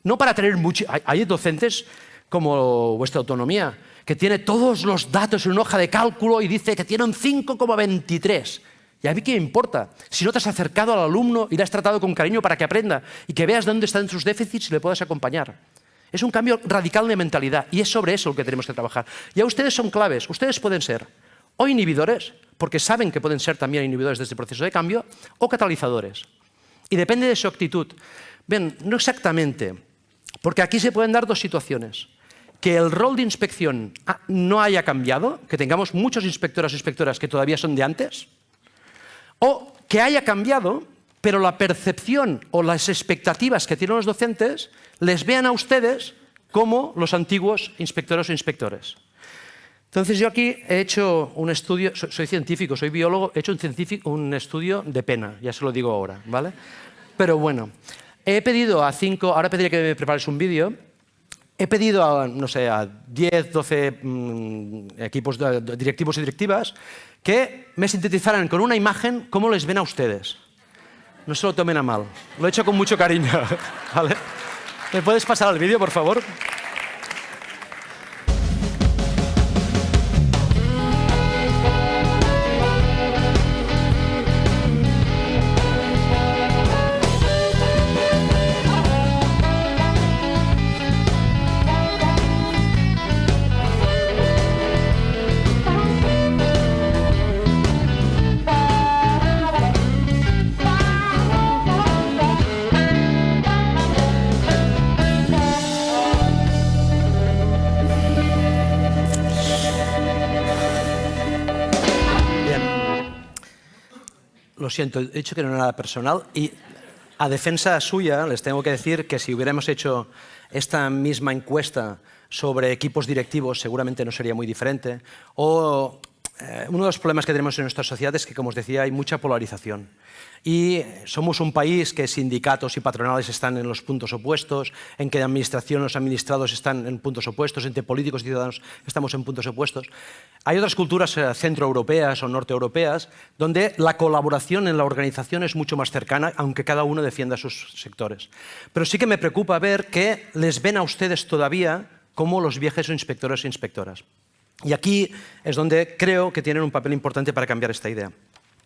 No para tener mucho... Hay docentes como vuestra autonomía, que tiene todos los datos en una hoja de cálculo y dice que tiene un 5,23. ¿Y a mí qué me importa? Si no te has acercado al alumno y le has tratado con cariño para que aprenda y que veas dónde están sus déficits y le puedas acompañar. Es un cambio radical de mentalidad y es sobre eso lo que tenemos que trabajar. Ya ustedes son claves. Ustedes pueden ser o inhibidores, porque saben que pueden ser también inhibidores de este proceso de cambio, o catalizadores. Y depende de su actitud. Bien, no exactamente, porque aquí se pueden dar dos situaciones. Que el rol de inspección no haya cambiado, que tengamos muchos inspectoras e inspectoras que todavía son de antes, o que haya cambiado, pero la percepción o las expectativas que tienen los docentes les vean a ustedes como los antiguos inspectores o inspectores. Entonces yo aquí he hecho un estudio, soy científico, soy biólogo, he hecho un estudio de pena, ya se lo digo ahora, ¿vale? Pero bueno, he pedido a 5, ahora pediré que me prepares un vídeo. He pedido a, no sé, a 10, 12 equipos directivos y directivas que me sintetizaran con una imagen cómo les ven a ustedes. No se lo tomen a mal. Lo he hecho con mucho cariño. ¿Vale? ¿Me puedes pasar el vídeo, por favor? Lo siento, he dicho que no era nada personal y a defensa suya les tengo que decir que si hubiéramos hecho esta misma encuesta sobre equipos directivos seguramente no sería muy diferente. O uno de los problemas que tenemos en nuestra sociedad es que, como os decía, hay mucha polarización. Y somos un país que sindicatos y patronales están en los puntos opuestos, en que administración y los administrados están en puntos opuestos, entre políticos y ciudadanos estamos en puntos opuestos. Hay otras culturas centroeuropeas o norteeuropeas donde la colaboración en la organización es mucho más cercana, aunque cada uno defienda sus sectores. Pero sí que me preocupa ver que les ven a ustedes todavía como los viejos inspectores e inspectoras. Y aquí es donde creo que tienen un papel importante para cambiar esta idea.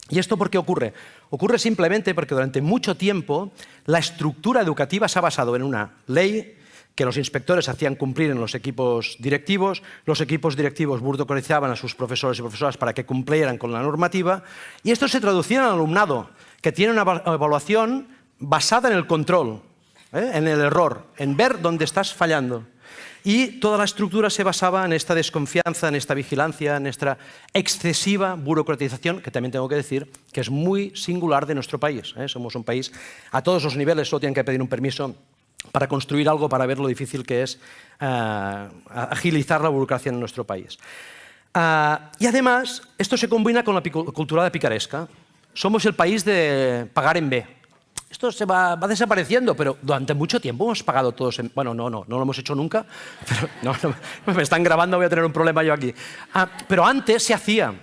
¿Y esto por qué ocurre? Ocurre simplemente porque durante mucho tiempo la estructura educativa se ha basado en una ley, que los inspectores hacían cumplir en los equipos directivos burocratizaban a sus profesores y profesoras para que cumplieran con la normativa, y esto se traducía en el alumnado, que tiene una evaluación basada en el control, en el error, en ver dónde estás fallando. Y toda la estructura se basaba en esta desconfianza, en esta vigilancia, en esta excesiva burocratización, que también tengo que decir que es muy singular de nuestro país. Somos un país, a todos los niveles, solo tienen que pedir un permiso para construir algo, para ver lo difícil que es agilizar la burocracia en nuestro país. Y además, esto se combina con la cultura de picaresca. Somos el país de pagar en B. Esto se va desapareciendo, pero durante mucho tiempo hemos pagado todos en... Bueno, no lo hemos hecho nunca. Pero no, me están grabando, voy a tener un problema yo aquí. Pero antes se hacía.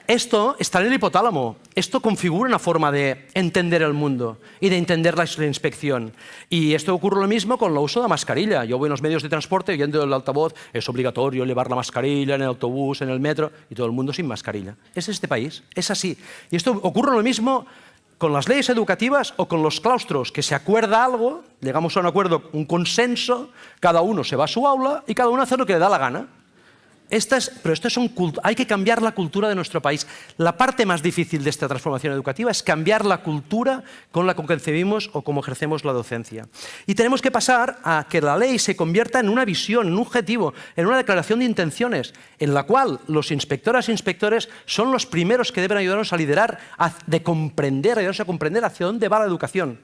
Esto está en el hipotálamo. Esto configura una forma de entender el mundo y de entender la inspección. Y esto ocurre lo mismo con el uso de la mascarilla. Yo voy en los medios de transporte oyendo el altavoz, es obligatorio llevar la mascarilla en el autobús, en el metro, y todo el mundo sin mascarilla. Es este país, es así. Y esto ocurre lo mismo con las leyes educativas o con los claustros, que se acuerda algo, llegamos a un acuerdo, un consenso, cada uno se va a su aula y cada uno hace lo que le da la gana. Hay que cambiar la cultura de nuestro país. La parte más difícil de esta transformación educativa es cambiar la cultura con la que concebimos o cómo ejercemos la docencia. Y tenemos que pasar a que la ley se convierta en una visión, en un objetivo, en una declaración de intenciones, en la cual los inspectoras e inspectores son los primeros que deben ayudarnos a liderar, ayudarnos a comprender hacia dónde va la educación.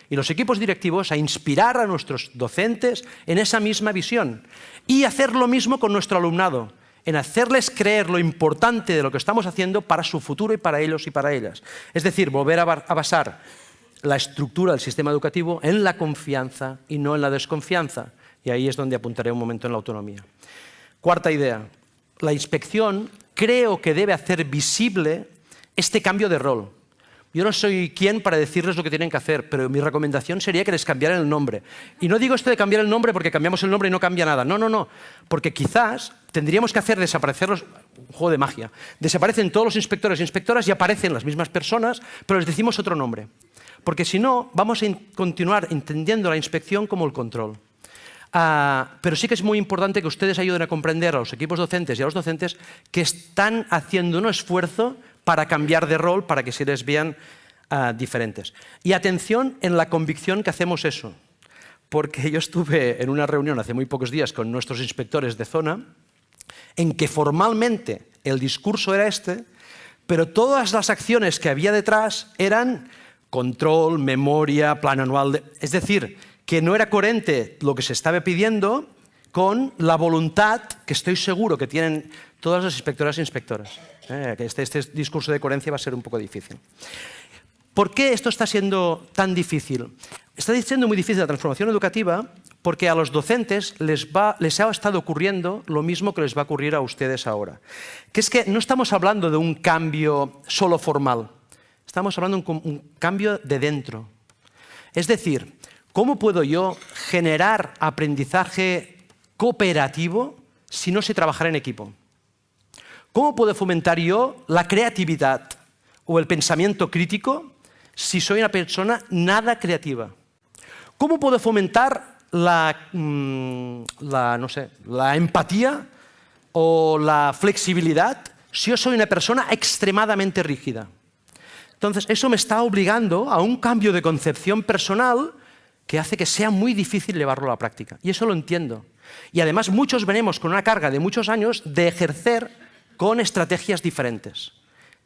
Y los equipos directivos a inspirar a nuestros docentes en esa misma visión. Y hacer lo mismo con nuestro alumnado, en hacerles creer lo importante de lo que estamos haciendo para su futuro y para ellos y para ellas. Es decir, volver a basar la estructura del sistema educativo en la confianza y no en la desconfianza. Y ahí es donde apuntaré un momento en la autonomía. Cuarta idea. La inspección creo que debe hacer visible este cambio de rol. Yo no soy quien para decirles lo que tienen que hacer, pero mi recomendación sería que les cambiaran el nombre. Y no digo esto de cambiar el nombre porque cambiamos el nombre y no cambia nada. No. Porque quizás tendríamos que hacer desaparecer un juego de magia. Desaparecen todos los inspectores e inspectoras y aparecen las mismas personas, pero les decimos otro nombre. Porque si no, vamos a continuar entendiendo la inspección como el control. Pero sí que es muy importante que ustedes ayuden a comprender a los equipos docentes y a los docentes que están haciendo un esfuerzo para cambiar de rol, para que se les vean diferentes. Y atención en la convicción que hacemos eso, porque yo estuve en una reunión hace muy pocos días con nuestros inspectores de zona, en que formalmente el discurso era este, pero todas las acciones que había detrás eran control, memoria, plan anual, es decir, que no era coherente lo que se estaba pidiendo con la voluntad que estoy seguro que tienen todas las inspectoras e inspectoras. Este discurso de coherencia va a ser un poco difícil. ¿Por qué esto está siendo tan difícil? Está siendo muy difícil la transformación educativa porque a los docentes les ha estado ocurriendo lo mismo que les va a ocurrir a ustedes ahora. Que es que no estamos hablando de un cambio solo formal, estamos hablando de un cambio de dentro. Es decir, ¿cómo puedo yo generar aprendizaje cooperativo si no sé trabajar en equipo? ¿Cómo puedo fomentar yo la creatividad o el pensamiento crítico si soy una persona nada creativa? ¿Cómo puedo fomentar la empatía o la flexibilidad si yo soy una persona extremadamente rígida? Entonces, eso me está obligando a un cambio de concepción personal que hace que sea muy difícil llevarlo a la práctica. Y eso lo entiendo. Y además muchos venimos con una carga de muchos años de ejercer con estrategias diferentes.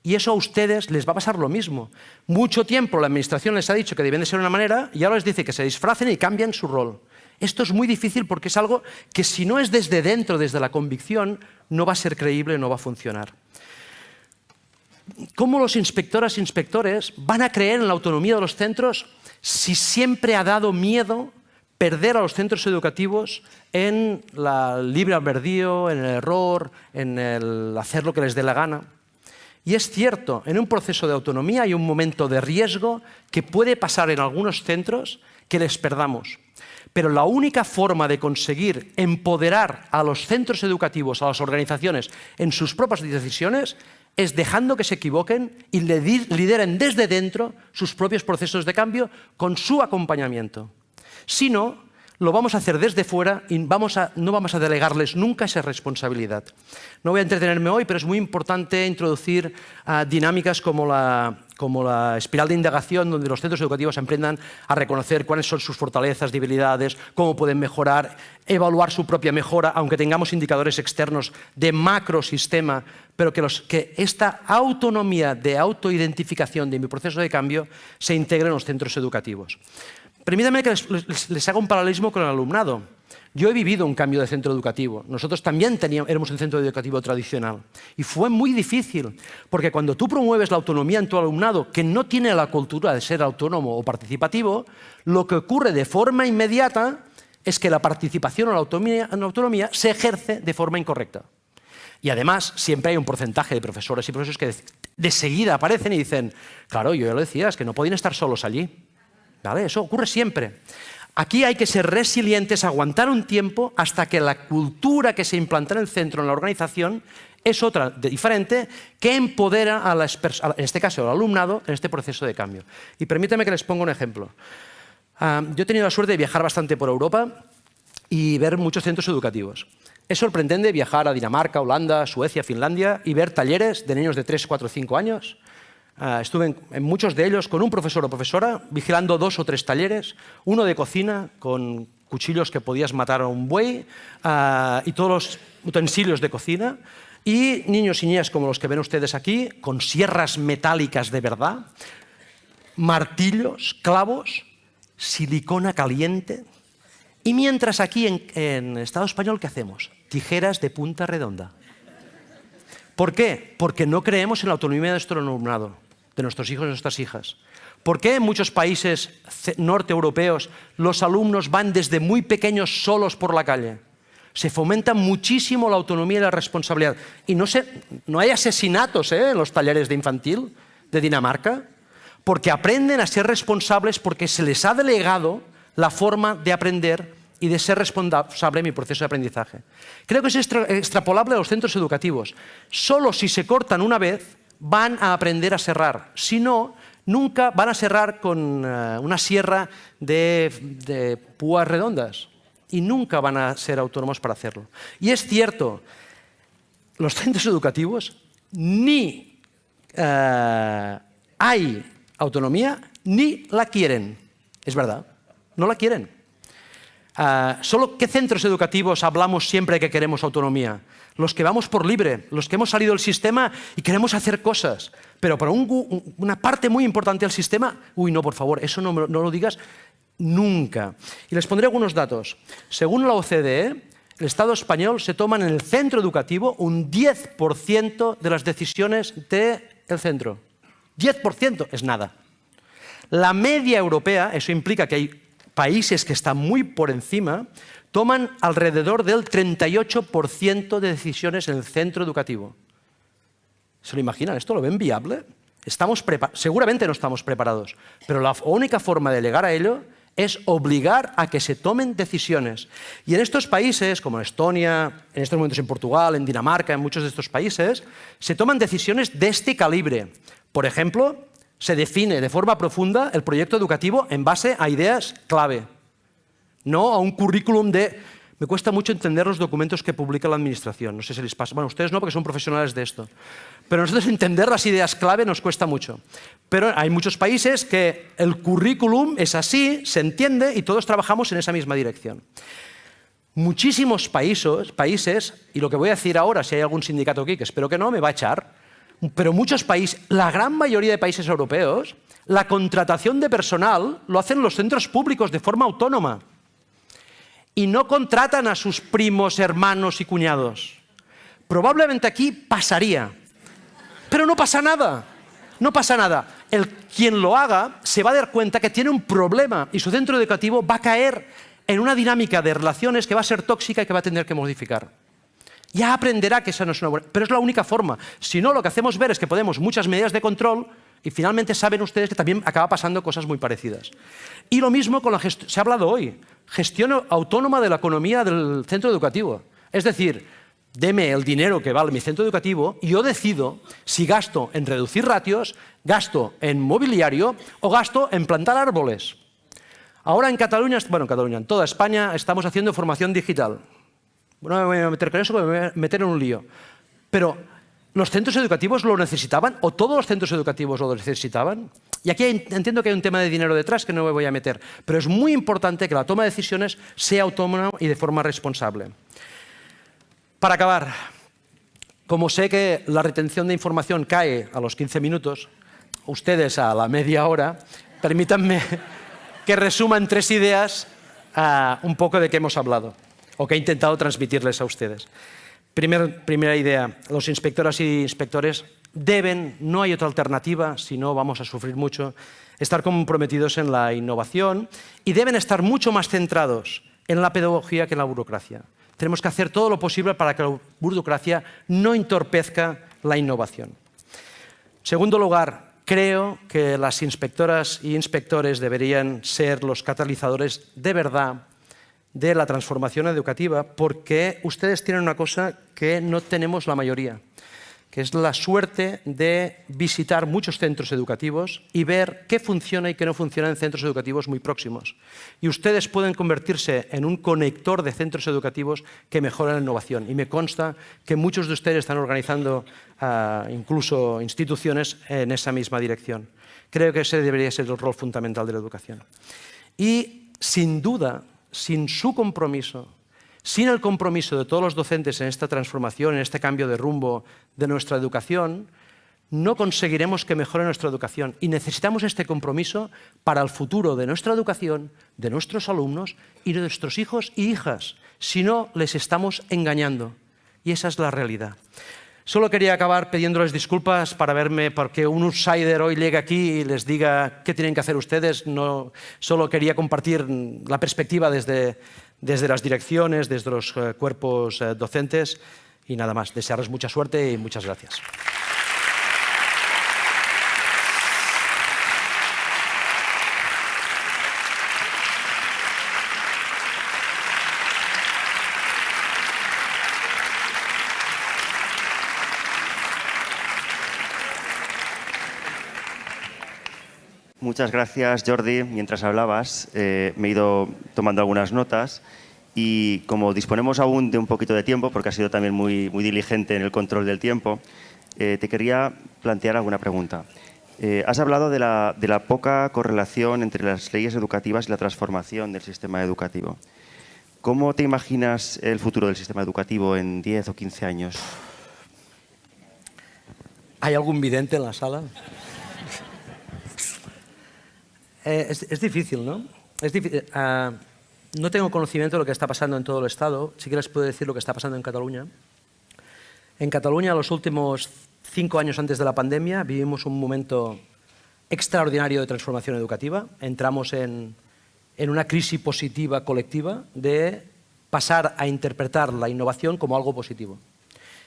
Y eso a ustedes les va a pasar lo mismo. Mucho tiempo la administración les ha dicho que deben de ser de una manera y ahora les dice que se disfracen y cambien su rol. Esto es muy difícil porque es algo que si no es desde dentro, desde la convicción, no va a ser creíble, no va a funcionar. ¿Cómo los inspectoras e inspectores van a creer en la autonomía de los centros si siempre ha dado miedo perder a los centros educativos en el libre albedrío, en el error, en el hacer lo que les dé la gana? Y es cierto, en un proceso de autonomía hay un momento de riesgo que puede pasar en algunos centros que les perdamos. Pero la única forma de conseguir empoderar a los centros educativos, a las organizaciones, en sus propias decisiones, es dejando que se equivoquen y lideren desde dentro sus propios procesos de cambio con su acompañamiento. Si no, lo vamos a hacer desde fuera y no vamos a delegarles nunca esa responsabilidad. No voy a entretenerme hoy, pero es muy importante introducir dinámicas como la espiral de indagación, donde los centros educativos aprendan a reconocer cuáles son sus fortalezas, debilidades, cómo pueden mejorar, evaluar su propia mejora, aunque tengamos indicadores externos de macrosistema, pero que esta autonomía de autoidentificación de mi proceso de cambio se integre en los centros educativos. Permítanme que les haga un paralelismo con el alumnado. Yo he vivido un cambio de centro educativo. Nosotros también éramos un centro educativo tradicional. Y fue muy difícil, porque cuando tú promueves la autonomía en tu alumnado, que no tiene la cultura de ser autónomo o participativo, lo que ocurre de forma inmediata es que la participación o la autonomía se ejerce de forma incorrecta. Y además, siempre hay un porcentaje de profesores y profesores que de seguida aparecen y dicen, claro, yo ya lo decía, es que no podían estar solos allí. ¿Vale? Eso ocurre siempre. Aquí hay que ser resilientes, aguantar un tiempo hasta que la cultura que se implanta en el centro, en la organización, es otra, diferente, que empodera, en este caso, al alumnado, en este proceso de cambio. Y permítanme que les ponga un ejemplo. Yo he tenido la suerte de viajar bastante por Europa y ver muchos centros educativos. Es sorprendente viajar a Dinamarca, Holanda, Suecia, Finlandia y ver talleres de niños de 3, 4, 5 años. Estuve en muchos de ellos con un profesor o profesora, vigilando 2 o 3 talleres, uno de cocina con cuchillos que podías matar a un buey y todos los utensilios de cocina, y niños y niñas como los que ven ustedes aquí, con sierras metálicas de verdad, martillos, clavos, silicona caliente. Y mientras aquí en Estado español, ¿qué hacemos? Tijeras de punta redonda. ¿Por qué? Porque no creemos en la autonomía de nuestro alumnado, de nuestros hijos y nuestras hijas. ¿Por qué en muchos países norteeuropeos los alumnos van desde muy pequeños solos por la calle? Se fomenta muchísimo la autonomía y la responsabilidad. Y no hay asesinatos en los talleres de infantil de Dinamarca, porque aprenden a ser responsables, porque se les ha delegado la forma de aprender y de ser responsable en mi proceso de aprendizaje. Creo que es extrapolable a los centros educativos. Solo si se cortan una vez van a aprender a serrar. Si no, nunca van a serrar con una sierra de púas redondas y nunca van a ser autónomos para hacerlo. Y es cierto, los centros educativos ni hay autonomía ni la quieren. Es verdad, no la quieren. ¿Solo qué centros educativos hablamos siempre que queremos autonomía? Los que vamos por libre, los que hemos salido del sistema y queremos hacer cosas. Pero para una parte muy importante del sistema, uy, no, por favor, eso no lo digas nunca. Y les pondré algunos datos. Según la OCDE, el Estado español se toman en el centro educativo un 10% de las decisiones del centro. 10% es nada. La media europea, eso implica que hay países que están muy por encima, toman alrededor del 38% de decisiones en el centro educativo. ¿Se lo imaginan? ¿Esto lo ven viable? Seguramente no estamos preparados, pero la única forma de llegar a ello es obligar a que se tomen decisiones. Y en estos países, como en Estonia, en estos momentos en Portugal, en Dinamarca, en muchos de estos países, se toman decisiones de este calibre. Por ejemplo, se define de forma profunda el proyecto educativo en base a ideas clave, no a un currículum de... Me cuesta mucho entender los documentos que publica la administración, no sé si les pasa. Bueno, ustedes no, porque son profesionales de esto. Pero nosotros entender las ideas clave nos cuesta mucho. Pero hay muchos países que el currículum es así, se entiende y todos trabajamos en esa misma dirección. Muchísimos países, y lo que voy a decir ahora, si hay algún sindicato aquí, que espero que no, me va a echar, pero muchos países, la gran mayoría de países europeos, la contratación de personal lo hacen los centros públicos de forma autónoma. Y no contratan a sus primos, hermanos y cuñados. Probablemente aquí pasaría, pero no pasa nada. No pasa nada. Quien lo haga se va a dar cuenta que tiene un problema y su centro educativo va a caer en una dinámica de relaciones que va a ser tóxica y que va a tener que modificar. Ya aprenderá que esa no es una buena... Pero es la única forma. Si no, lo que hacemos ver es que ponemos muchas medidas de control y finalmente saben ustedes que también acaba pasando cosas muy parecidas. Y lo mismo con la gestión... Se ha hablado hoy. Gestión autónoma de la economía del centro educativo. Es decir, deme el dinero que vale mi centro educativo y yo decido si gasto en reducir ratios, gasto en mobiliario o gasto en plantar árboles. Ahora en Cataluña, bueno, en Cataluña, en toda España, estamos haciendo formación digital. No me voy a meter con eso, porque me voy a meter en un lío. Pero, ¿los centros educativos lo necesitaban? ¿O todos los centros educativos lo necesitaban? Y aquí entiendo que hay un tema de dinero detrás que no me voy a meter. Pero es muy importante que la toma de decisiones sea autónoma y de forma responsable. Para acabar, como sé que la retención de información cae a los 15 minutos, ustedes a la media hora, permítanme que resuma en 3 ideas un poco de qué hemos hablado o que he intentado transmitirles a ustedes. Primera idea, los inspectoras y inspectores deben, no hay otra alternativa, si no vamos a sufrir mucho, estar comprometidos en la innovación y deben estar mucho más centrados en la pedagogía que en la burocracia. Tenemos que hacer todo lo posible para que la burocracia no entorpezca la innovación. En segundo lugar, creo que las inspectoras y inspectores deberían ser los catalizadores de verdad de la transformación educativa, porque ustedes tienen una cosa que no tenemos la mayoría, que es la suerte de visitar muchos centros educativos y ver qué funciona y qué no funciona en centros educativos muy próximos. Y ustedes pueden convertirse en un conector de centros educativos que mejoran la innovación. Y me consta que muchos de ustedes están organizando incluso instituciones en esa misma dirección. Creo que ese debería ser el rol fundamental de la educación. Y, sin duda, sin su compromiso, sin el compromiso de todos los docentes en esta transformación, en este cambio de rumbo de nuestra educación, no conseguiremos que mejore nuestra educación. Y necesitamos este compromiso para el futuro de nuestra educación, de nuestros alumnos y de nuestros hijos y hijas. Si no, les estamos engañando. Y esa es la realidad. Solo quería acabar pidiéndoles disculpas para verme, porque un outsider hoy llegue aquí y les diga qué tienen que hacer ustedes. No, solo quería compartir la perspectiva desde las direcciones, desde los cuerpos docentes y nada más. Desearles mucha suerte y muchas gracias. Muchas gracias, Jordi. Mientras hablabas, me he ido tomando algunas notas y como disponemos aún de un poquito de tiempo, porque has sido también muy diligente en el control del tiempo, te quería plantear alguna pregunta. Has hablado de la poca correlación entre las leyes educativas y la transformación del sistema educativo. ¿Cómo te imaginas el futuro del sistema educativo en 10 o 15 años? ¿Hay algún vidente en la sala? Es difícil, ¿no? Es difícil. No tengo conocimiento de lo que está pasando en todo el Estado. Sí que les puedo decir lo que está pasando en Cataluña. En Cataluña, los últimos 5 años antes de la pandemia, vivimos un momento extraordinario de transformación educativa. Entramos en una crisis positiva colectiva de pasar a interpretar la innovación como algo positivo.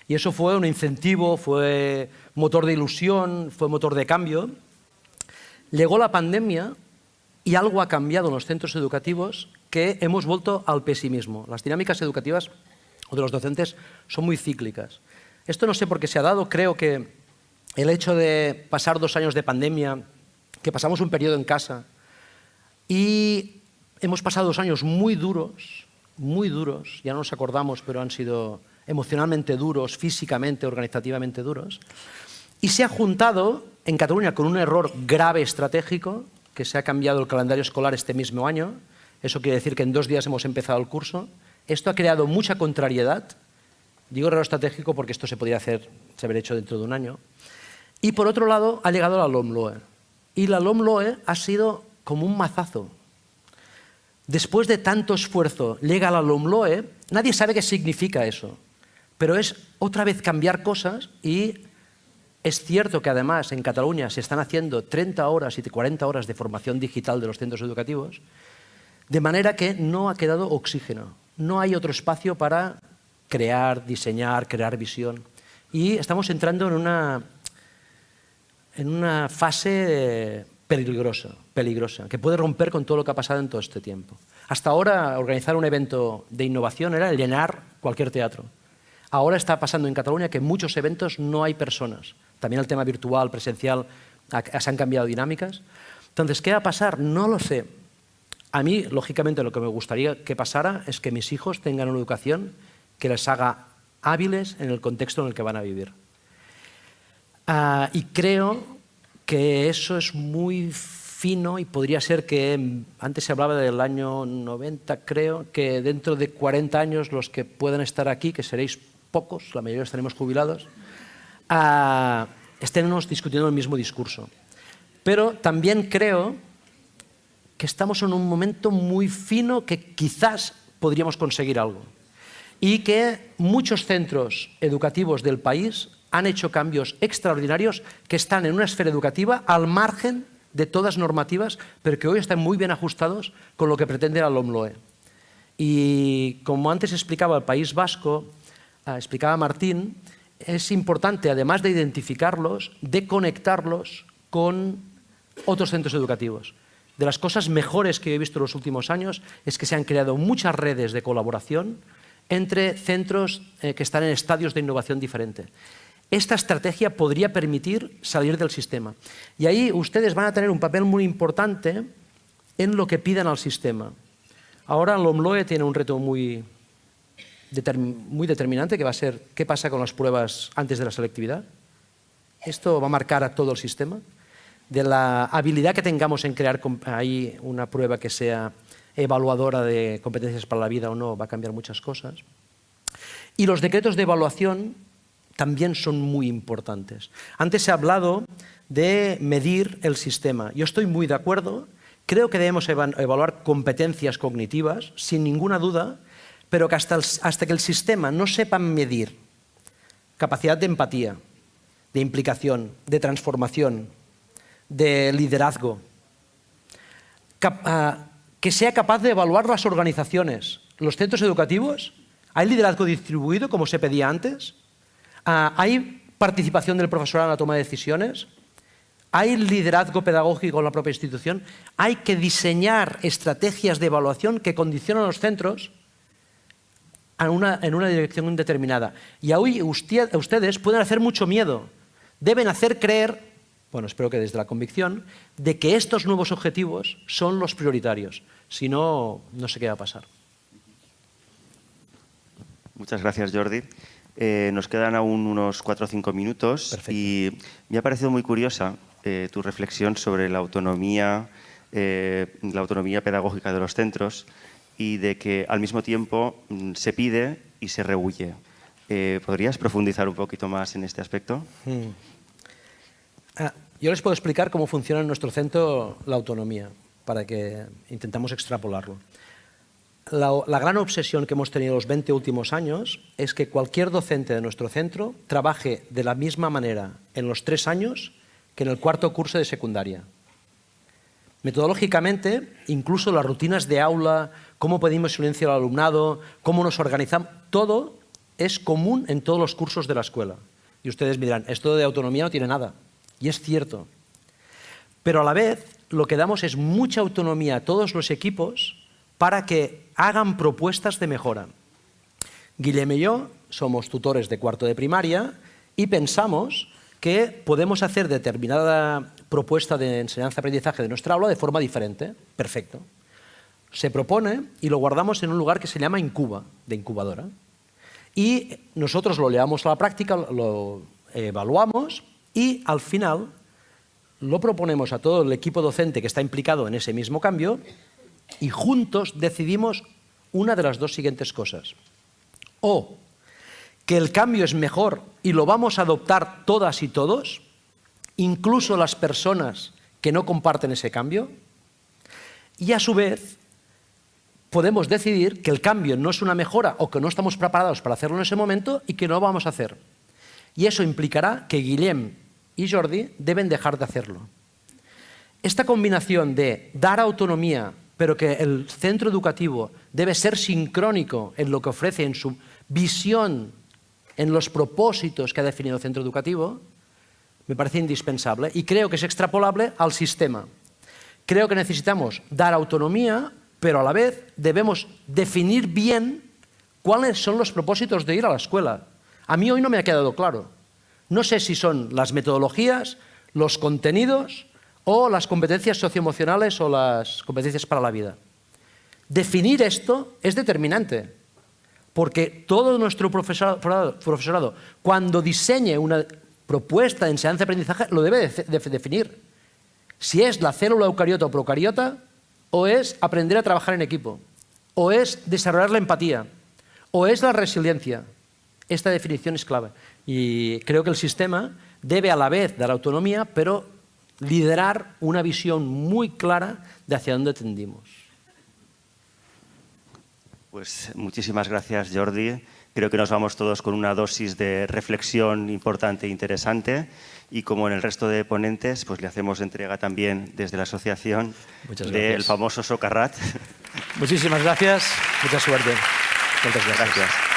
Y eso fue un incentivo, fue motor de ilusión, fue motor de cambio. Llegó la pandemia y algo ha cambiado en los centros educativos, que hemos vuelto al pesimismo. Las dinámicas educativas o de los docentes son muy cíclicas. Esto no sé por qué se ha dado. Creo que el hecho de pasar 2 años de pandemia, que pasamos un periodo en casa y hemos pasado 2 años muy duros, ya no nos acordamos, pero han sido emocionalmente duros, físicamente, organizativamente duros, y se ha juntado en Cataluña con un error grave estratégico, que se ha cambiado el calendario escolar este mismo año. Eso quiere decir que en 2 días hemos empezado el curso. Esto ha creado mucha contrariedad. Digo error estratégico porque esto se podría haber hecho dentro de 1 año. Y por otro lado, ha llegado la LOMLOE. Y la LOMLOE ha sido como un mazazo. Después de tanto esfuerzo, llega la LOMLOE, nadie sabe qué significa eso. Pero es otra vez cambiar cosas y es cierto que además en Cataluña se están haciendo 30 horas y 40 horas de formación digital de los centros educativos, de manera que no ha quedado oxígeno. No hay otro espacio para crear, diseñar, crear visión. Y estamos entrando en una fase peligrosa, que puede romper con todo lo que ha pasado en todo este tiempo. Hasta ahora, organizar un evento de innovación era llenar cualquier teatro. Ahora está pasando en Cataluña que en muchos eventos no hay personas. También el tema virtual, presencial, se han cambiado dinámicas. Entonces, ¿qué va a pasar? No lo sé. A mí, lógicamente, lo que me gustaría que pasara es que mis hijos tengan una educación que les haga hábiles en el contexto en el que van a vivir. Y creo que eso es muy fino y podría ser que, antes se hablaba del año 90, creo, que dentro de 40 años los que puedan estar aquí, que seréis pocos, la mayoría estaremos jubilados, estemos discutiendo el mismo discurso. Pero también creo que estamos en un momento muy fino que quizás podríamos conseguir algo. Y que muchos centros educativos del país han hecho cambios extraordinarios que están en una esfera educativa al margen de todas normativas, pero que hoy están muy bien ajustados con lo que pretende la LOMLOE. Y como antes explicaba el País Vasco, explicaba Martín, es importante, además de identificarlos, de conectarlos con otros centros educativos. De las cosas mejores que he visto en los últimos años es que se han creado muchas redes de colaboración entre centros que están en estadios de innovación diferente. Esta estrategia podría permitir salir del sistema. Y ahí ustedes van a tener un papel muy importante en lo que pidan al sistema. Ahora LOMLOE tiene un reto muy determinante, que va a ser qué pasa con las pruebas antes de la selectividad. Esto va a marcar a todo el sistema. De la habilidad que tengamos en crear ahí una prueba que sea evaluadora de competencias para la vida o no, va a cambiar muchas cosas. Y los decretos de evaluación también son muy importantes. Antes se ha hablado de medir el sistema. Yo estoy muy de acuerdo. Creo que debemos evaluar competencias cognitivas, sin ninguna duda, pero que hasta que el sistema no sepa medir capacidad de empatía, de implicación, de transformación, de liderazgo, que sea capaz de evaluar las organizaciones, los centros educativos. ¿Hay liderazgo distribuido, como se pedía antes? ¿Hay participación del profesorado en la toma de decisiones? ¿Hay liderazgo pedagógico en la propia institución? Hay que diseñar estrategias de evaluación que condicionan a los centros en una dirección determinada. Y hoy ustedes pueden hacer mucho miedo. Deben hacer creer, bueno, espero que desde la convicción, de que estos nuevos objetivos son los prioritarios. Si no, no sé qué va a pasar. Muchas gracias, Jordi. Nos quedan aún unos 4 o 5 minutos. Perfecto. Y me ha parecido muy curiosa tu reflexión sobre la autonomía pedagógica de los centros y de que al mismo tiempo se pide y se rehúye. ¿Podrías profundizar un poquito más en este aspecto? Yo les puedo explicar cómo funciona en nuestro centro la autonomía, para que intentamos extrapolarlo. La gran obsesión que hemos tenido los 20 últimos años es que cualquier docente de nuestro centro trabaje de la misma manera en los 3 años que en el 4º curso de secundaria. Metodológicamente, incluso las rutinas de aula, cómo pedimos silencio al alumnado, cómo nos organizamos, todo es común en todos los cursos de la escuela. Y ustedes me dirán, esto de autonomía no tiene nada. Y es cierto. Pero a la vez, lo que damos es mucha autonomía a todos los equipos para que hagan propuestas de mejora. Guillem y yo somos tutores de 4º de primaria y pensamos que podemos hacer determinada propuesta de enseñanza-aprendizaje de nuestra aula de forma diferente. Perfecto. Se propone y lo guardamos en un lugar que se llama Incuba, de incubadora. Y nosotros lo llevamos a la práctica, lo evaluamos y al final lo proponemos a todo el equipo docente que está implicado en ese mismo cambio y juntos decidimos una de las 2 siguientes cosas. O que el cambio es mejor y lo vamos a adoptar todas y todos, incluso las personas que no comparten ese cambio, y a su vez podemos decidir que el cambio no es una mejora o que no estamos preparados para hacerlo en ese momento y que no lo vamos a hacer. Y eso implicará que Guillem y Jordi deben dejar de hacerlo. Esta combinación de dar autonomía, pero que el centro educativo debe ser sincrónico en lo que ofrece, en su visión, en los propósitos que ha definido el centro educativo, me parece indispensable y creo que es extrapolable al sistema. Creo que necesitamos dar autonomía, pero a la vez debemos definir bien cuáles son los propósitos de ir a la escuela. A mí hoy no me ha quedado claro. No sé si son las metodologías, los contenidos o las competencias socioemocionales o las competencias para la vida. Definir esto es determinante, porque todo nuestro profesorado, cuando diseñe una propuesta de enseñanza-aprendizaje, lo debe definir. Si es la célula eucariota o procariota, o es aprender a trabajar en equipo, o es desarrollar la empatía, o es la resiliencia. Esta definición es clave. Y creo que el sistema debe a la vez dar autonomía, pero liderar una visión muy clara de hacia dónde tendimos. Pues muchísimas gracias, Jordi. Creo que nos vamos todos con una dosis de reflexión importante e interesante. Y como en el resto de ponentes, pues le hacemos entrega también desde la asociación del famoso Socarrat. Muchísimas gracias. Mucha suerte. Muchas gracias.